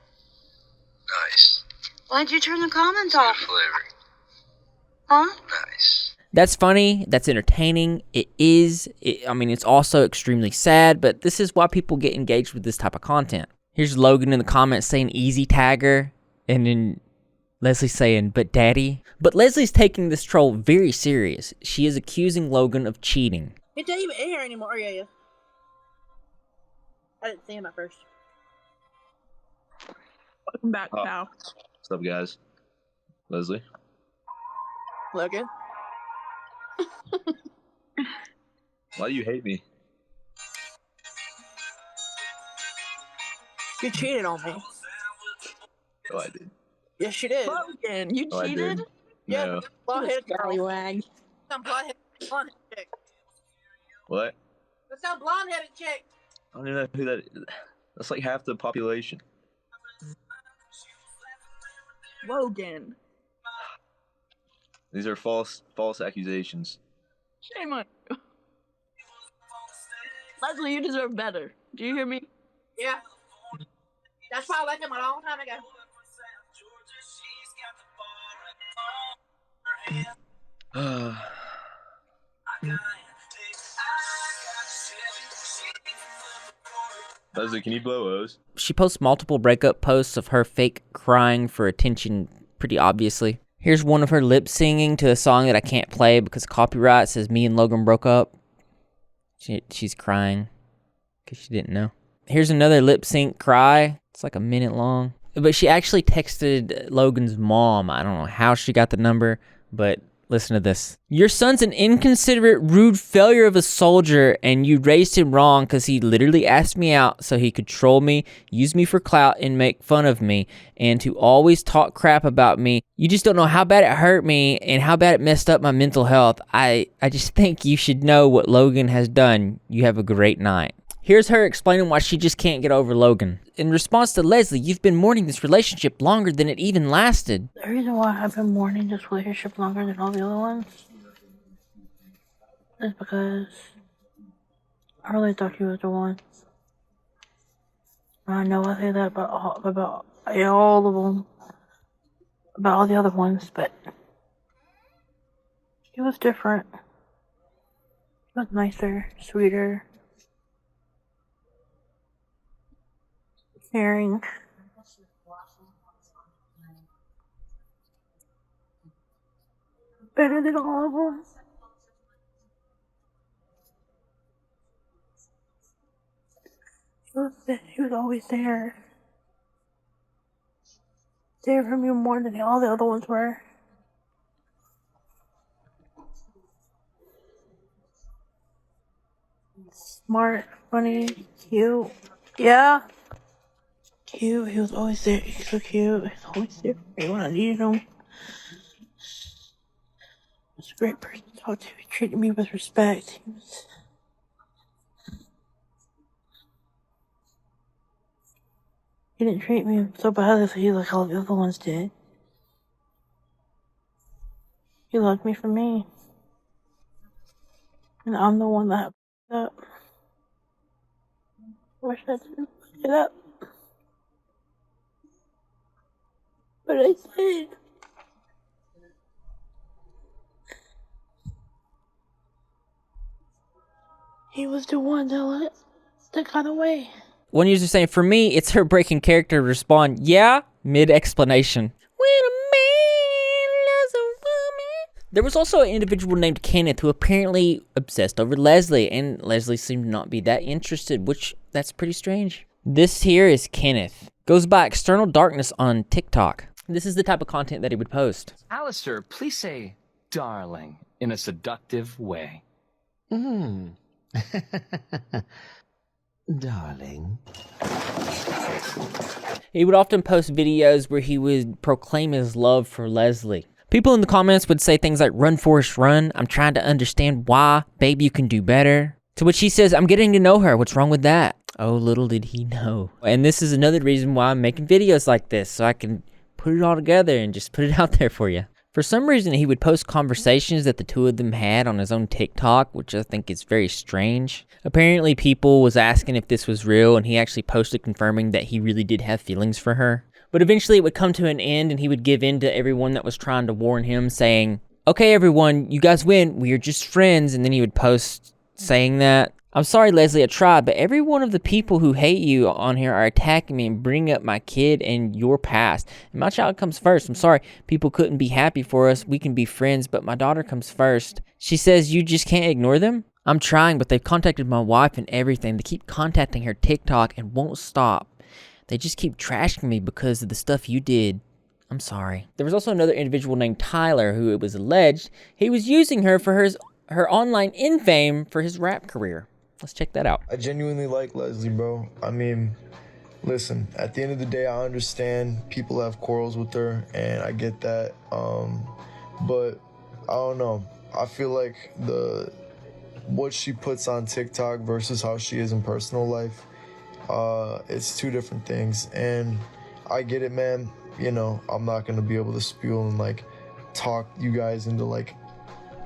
Nice. Why'd you turn the comments Good off? flavor. Huh? Nice. That's funny. That's entertaining. It is. I mean, it's also extremely sad, but this is why people get engaged with this type of content. Here's Logan in the comments saying easy tagger, and then Leslie saying, but daddy. But Leslie's taking this troll very serious. She is accusing Logan of cheating. It ain't even in here anymore. Oh, yeah. I didn't see him at first. Welcome back, pal. What's up, guys? Leslie? Logan. Why do you hate me? You cheated on me. Oh, I did. Yes, you did. Logan, you Oh, I cheated? did. Yeah, No. blonde-headed scallywag. Some blonde-headed chick. What? That's some blonde-headed chick. I don't even know who that is. That's like half the population. Logan. These are false accusations. Shame on you. Leslie, you deserve better. Do you hear me? Yeah. That's why I left him a long time ago. Leslie, can you blow O's? She posts multiple breakup posts of her fake crying for attention, pretty obviously. Here's one of her lip singing to a song that I can't play because copyright says me and Logan broke up. She's crying because she didn't know. Here's another lip sync cry. It's like a minute long. But she actually texted Logan's mom. I don't know how she got the number, but listen to this. Your son's an inconsiderate, rude failure of a soldier, and you raised him wrong because he literally asked me out so he could troll me, use me for clout, and make fun of me, and to always talk crap about me. You just don't know how bad it hurt me and how bad it messed up my mental health. I just think you should know what Logan has done. You have a great night. Here's her explaining why she just can't get over Logan. In response to Leslie, you've been mourning this relationship longer than it even lasted. The reason why I've been mourning this relationship longer than all the other ones is because I really thought he was the one. And I know I say that about all of them, about all the other ones, but he was different. He was nicer, sweeter, caring. Better than all of them. He was always there. There for me more than all the other ones were. Smart, funny, cute. Yeah. cute. He was always there. He's so cute. He's always there for me when I needed him. He was a great person to talk to. He treated me with respect. He didn't treat me so badly like all the other ones did. He loved me for me. And I'm the one that fucked up. I wish I didn't fuck it up. But I did. He was the one that got away. One user saying, for me, it's her breaking character to respond, yeah, mid-explanation. When a man loves a woman. There was also an individual named Kenneth who apparently obsessed over Leslie, and Leslie seemed to not be that interested, which, that's pretty strange. This here is Kenneth. Goes by External Darkness on TikTok. This is the type of content that he would post. Alistair, please say darling in a seductive way. Darling. He would often post videos where he would proclaim his love for Leslie. People in the comments would say things like, run Forrest run, I'm trying to understand why, babe you can do better. To which he says, I'm getting to know her, what's wrong with that? Oh, little did he know. And this is another reason why I'm making videos like this, so I can put it all together and just put it out there for you. For some reason, he would post conversations that the two of them had on his own TikTok, which I think is very strange. Apparently, people was asking if this was real, and he actually posted confirming that he really did have feelings for her. But eventually, it would come to an end, and he would give in to everyone that was trying to warn him, saying, okay, everyone, you guys win, we are just friends, and then he would post saying that. I'm sorry, Leslie, I tried, but every one of the people who hate you on here are attacking me and bringing up my kid and your past. And my child comes first. I'm sorry, people couldn't be happy for us. We can be friends, but my daughter comes first. She says you just can't ignore them? I'm trying, but they've contacted my wife and everything. They keep contacting her TikTok and won't stop. They just keep trashing me because of the stuff you did. I'm sorry. There was also another individual named Tyler who it was alleged he was using her for her online infame for his rap career. Let's check that out. I genuinely like Leslie, bro. I mean, listen, at the end of the day, I understand people have quarrels with her, and I get that. But I don't know. I feel like what she puts on TikTok versus how she is in personal life, it's two different things. And I get it, man. You know, I'm not gonna be able to spew and like talk you guys into like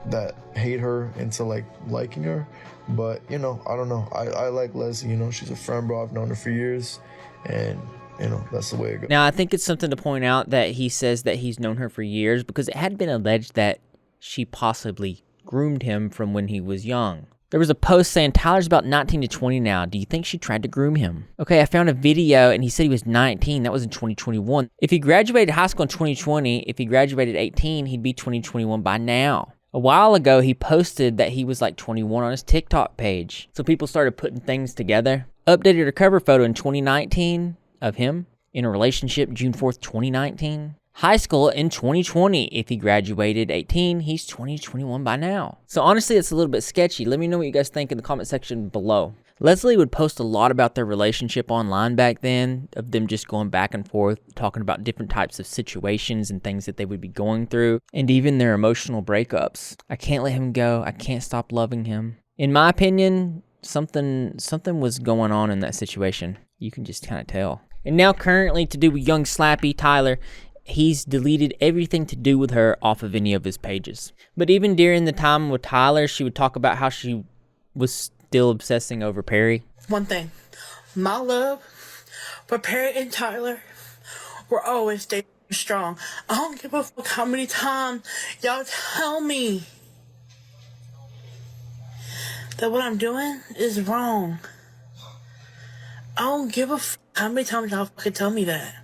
that hate her into like liking her. But, you know, I don't know. I like Leslie, you know, she's a friend, bro. I've known her for years, and, you know, that's the way it goes. Now, I think it's something to point out that he says that he's known her for years because it had been alleged that she possibly groomed him from when he was young. There was a post saying, Tyler's about 19 to 20 now. Do you think she tried to groom him? Okay, I found a video, and he said he was 19. That was in 2021. If he graduated high school in 2020, if he graduated 18, he'd be 2021 by now. A while ago, he posted that he was like 21 on his TikTok page. So people started putting things together. Updated a cover photo in 2019 of him in a relationship June 4th, 2019. High school in 2020. If he graduated 18, he's 2021 by now. So honestly, it's a little bit sketchy. Let me know what you guys think in the comment section below. Leslie would post a lot about their relationship online back then, of them just going back and forth, talking about different types of situations and things that they would be going through, and even their emotional breakups. I can't let him go. I can't stop loving him. In my opinion, something was going on in that situation. You can just kind of tell. And now currently, to do with young Slappy Tyler, he's deleted everything to do with her off of any of his pages. But even during the time with Tyler, she would talk about how she was still obsessing over Perry. One thing, my love for Perry and Tyler will always stay strong. I don't give a fuck how many times y'all tell me that what I'm doing is wrong. I don't give a fuck how many times y'all fucking tell me that.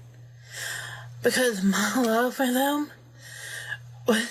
Because my love for them will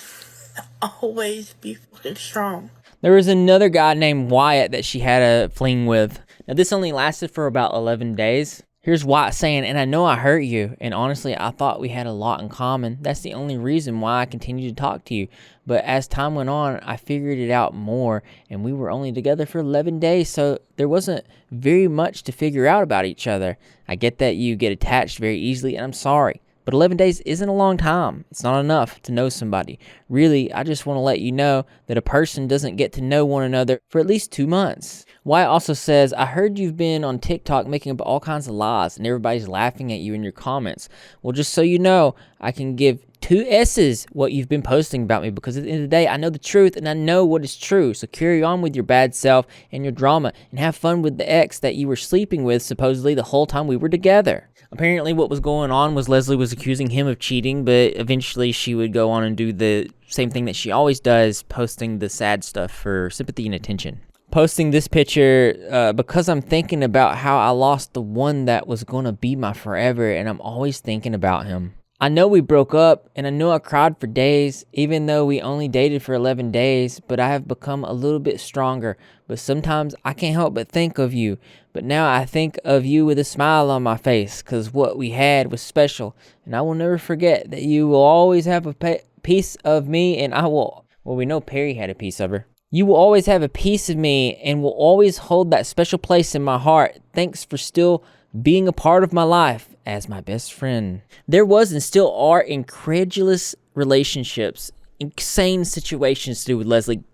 always be fucking strong. There was another guy named Wyatt that she had a fling with. Now, this only lasted for about 11 days. Here's White saying, and I know I hurt you, and honestly, I thought we had a lot in common. That's the only reason why I continued to talk to you. But as time went on, I figured it out more, and we were only together for 11 days, so there wasn't very much to figure out about each other. I get that you get attached very easily, and I'm sorry. But 11 days isn't a long time. It's not enough to know somebody. Really, I just want to let you know that a person doesn't get to know one another for at least 2 months. Wyatt also says, I heard you've been on TikTok making up all kinds of lies and everybody's laughing at you in your comments. Well, just so you know, I can give 2 S's what you've been posting about me, because at the end of the day, I know the truth and I know what is true. So carry on with your bad self and your drama and have fun with the ex that you were sleeping with supposedly the whole time we were together. Apparently what was going on was Leslie was accusing him of cheating, but eventually she would go on and do the same thing that she always does, posting the sad stuff for sympathy and attention. Posting this picture because I'm thinking about how I lost the one that was going to be my forever, and I'm always thinking about him. I know we broke up, and I know I cried for days, even though we only dated for 11 days, but I have become a little bit stronger. But sometimes I can't help but think of you. But now I think of you with a smile on my face, because what we had was special, and I will never forget that you will always have a piece of me, and I will... Well, we know Perry had a piece of her. You will always have a piece of me, and will always hold that special place in my heart. Thanks for still being a part of my life as my best friend. There was and still are incredulous relationships, insane situations to do with Leslie,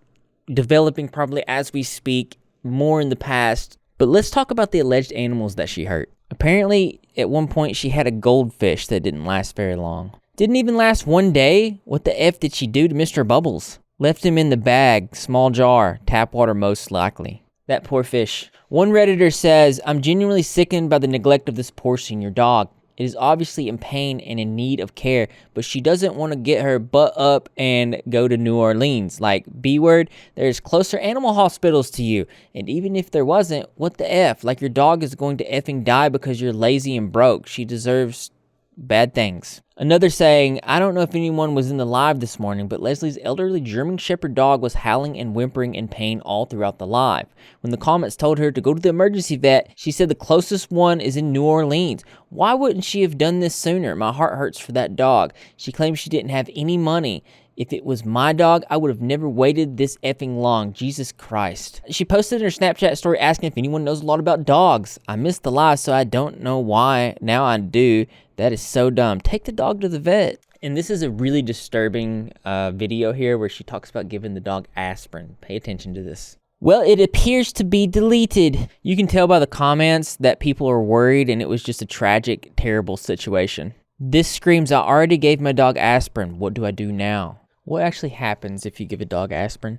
developing probably as we speak, more in the past. But let's talk about the alleged animals that she hurt. Apparently, at one point, she had a goldfish that didn't last very long. Didn't even last 1 day. What the F did she do to Mr. Bubbles? Left him in the bag, small jar, tap water most likely. That poor fish. One Redditor says, I'm genuinely sickened by the neglect of this poor senior dog. It is obviously in pain and in need of care, but she doesn't want to get her butt up and go to New Orleans. Like, B-word, there's closer animal hospitals to you. And even if there wasn't, what the F? Like, your dog is going to effing die because you're lazy and broke. She deserves bad things. Another saying, I don't know if anyone was in the live this morning, but Leslie's elderly German Shepherd dog was howling and whimpering in pain all throughout the live. When the comments told her to go to the emergency vet, she said the closest one is in New Orleans. Why wouldn't she have done this sooner? My heart hurts for that dog. She claims she didn't have any money. If it was my dog, I would have never waited this effing long. Jesus Christ. She posted in her Snapchat story asking if anyone knows a lot about dogs. I missed the live, so I don't know why. Now I do. That is so dumb. Take the dog to the vet. And this is a really disturbing video here where she talks about giving the dog aspirin. Pay attention to this. Well, it appears to be deleted. You can tell by the comments that people are worried and it was just a tragic, terrible situation. This screams, I already gave my dog aspirin. What do I do now? What actually happens if you give a dog aspirin?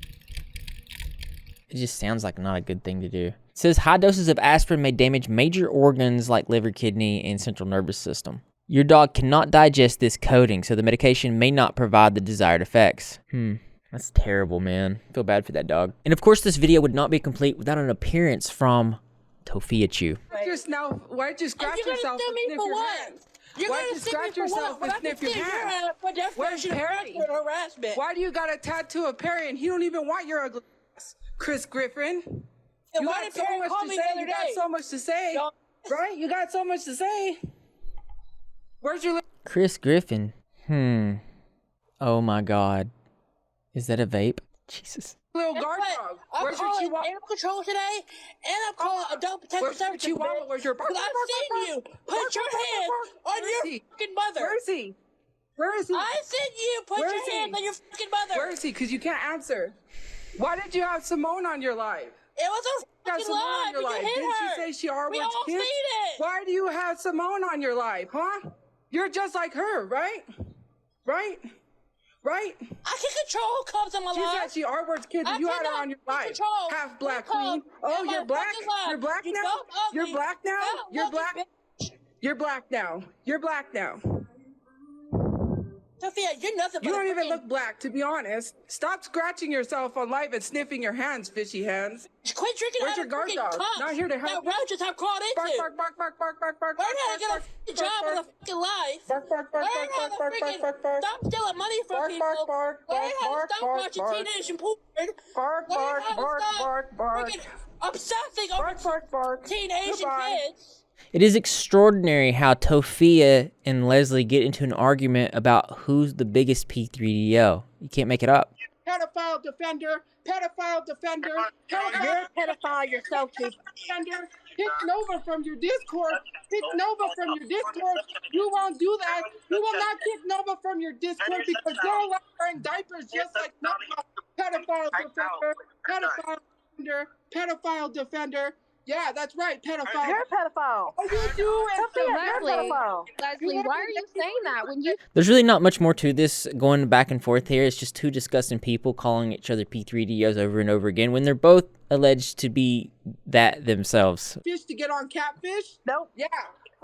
It just sounds like not a good thing to do. It says high doses of aspirin may damage major organs like liver, kidney, and central nervous system. Your dog cannot digest this coating, so the medication may not provide the desired effects. That's terrible, man. I feel bad for that dog. And of course, this video would not be complete without an appearance from Tofia Chew. Why'd you scratch yourself and sniff your hands? Why'd you scratch yourself and sniff your hands? Where's Perry? Why do you got a tattoo of Perry and he don't even want your ugly ass? Chris Griffin. You got so much to say. You got so much to say. Right? You got so much to say. Where's your Chris Griffin? Oh my God. Is that a vape? Jesus. little guard dog? I'm calling animal control today, and I'm calling adult protective services. Where's your Because I've seen you put your hands on your fucking mother. Where is he? Where is he? I seen you put your hands on your fucking mother. Where is he? Because you can't answer. Why did you have Simone on your live? It was a fucking lie. Didn't she say she R-words kids? We all seen it. Why do you have Simone on your live, huh? You're just like her, right? Right? Right? I can control who comes on my live. She said she R-words kids and you had her on your live. Half black queen. Oh, you're black? You're black now? You're black now? You're black? You're black now. You're black now. Sophia, you're nothing but you don't even look black, to be honest. Stop scratching yourself on live and sniffing your hands, fishy hands. Quit drinking Where's your guard dog? cups Not here to help. That roaches have crawled into. Bark, bark, bark, bark, bark, bark, bark. Learn how to get a fucking job in the fucking life. Bark, bark, bark, bark, bark, bark, bark, bark. Stop stealing money from people. Learn how to stop watching teenage and porn. Bark, bark, bark, bark, bark. Obsessing over bark, bark, bark. teen Asian kids. It is extraordinary how Tofia and Leslie get into an argument about who's the biggest P3DO. You can't make it up. Pedophile defender, pedophile defender. You're a pedophile yourself, too. Defender, pick Nova from your Discord. Pick Nova from your Discord. You won't do that. You will not kick Nova from your Discord because you're like wearing diapers just like Nova. Pedophile defender, pedophile defender, pedophile defender. Yeah, that's right, pedophile. You're a pedophile. All you do is Leslie, why are you saying that when you? There's really not much more to this going back and forth here. It's just two disgusting people calling each other P3DOs over and over again when they're both alleged to be that themselves. Fish to get on catfish? Nope. Yeah.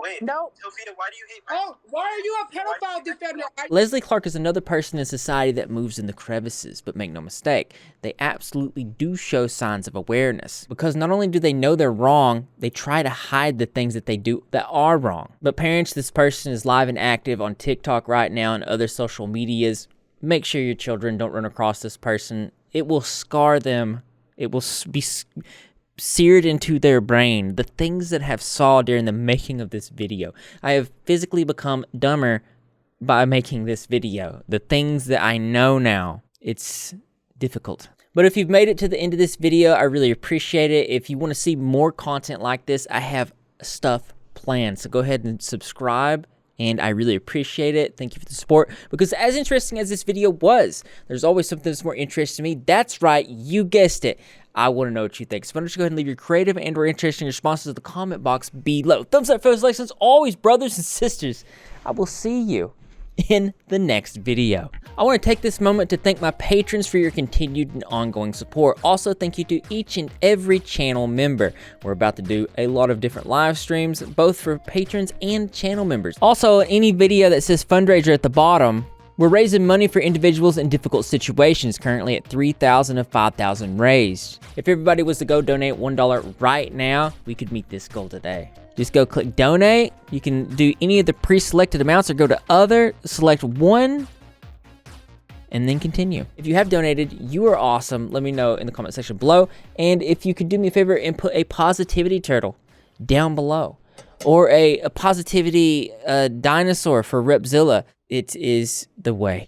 Wait, nope. Sophia, why do you hate Oh, why are you a pedophile defender? Leslie Clark is another person in society that moves in the crevices, but make no mistake, they absolutely do show signs of awareness. Because not only do they know they're wrong, they try to hide the things that they do that are wrong. But parents, this person is live and active on TikTok right now and other social medias. Make sure your children don't run across this person. It will scar them. It will be seared into their brain. The things that have saw during the making of this video. I have physically become dumber by making this video. The things that I know now, it's difficult. But if you've made it to the end of this video, I really appreciate it. If you want to see more content like this, I have stuff planned. So go ahead and subscribe. And I really appreciate it. Thank you for the support. Because as interesting as this video was, there's always something that's more interesting to me. That's right, you guessed it. I want to know what you think. So why don't you go ahead and leave your creative and or interesting responses in the comment box below. Thumbs up, fellas, likes, as always, brothers and sisters. I will see you in the next video. I want to take this moment to thank my patrons for your continued and ongoing support. Also, thank you to each and every channel member. We're about to do a lot of different live streams, both for patrons and channel members. Also, any video that says fundraiser at the bottom, we're raising money for individuals in difficult situations, currently at $3,000 of $5,000 raised. If everybody was to go donate $1 right now, we could meet this goal today. Just go click donate. You can do any of the pre-selected amounts or go to other, select one, and then continue. If you have donated, you are awesome. Let me know in the comment section below. And if you could do me a favor and put a positivity turtle down below, or a positivity dinosaur for Repzilla, it is the way.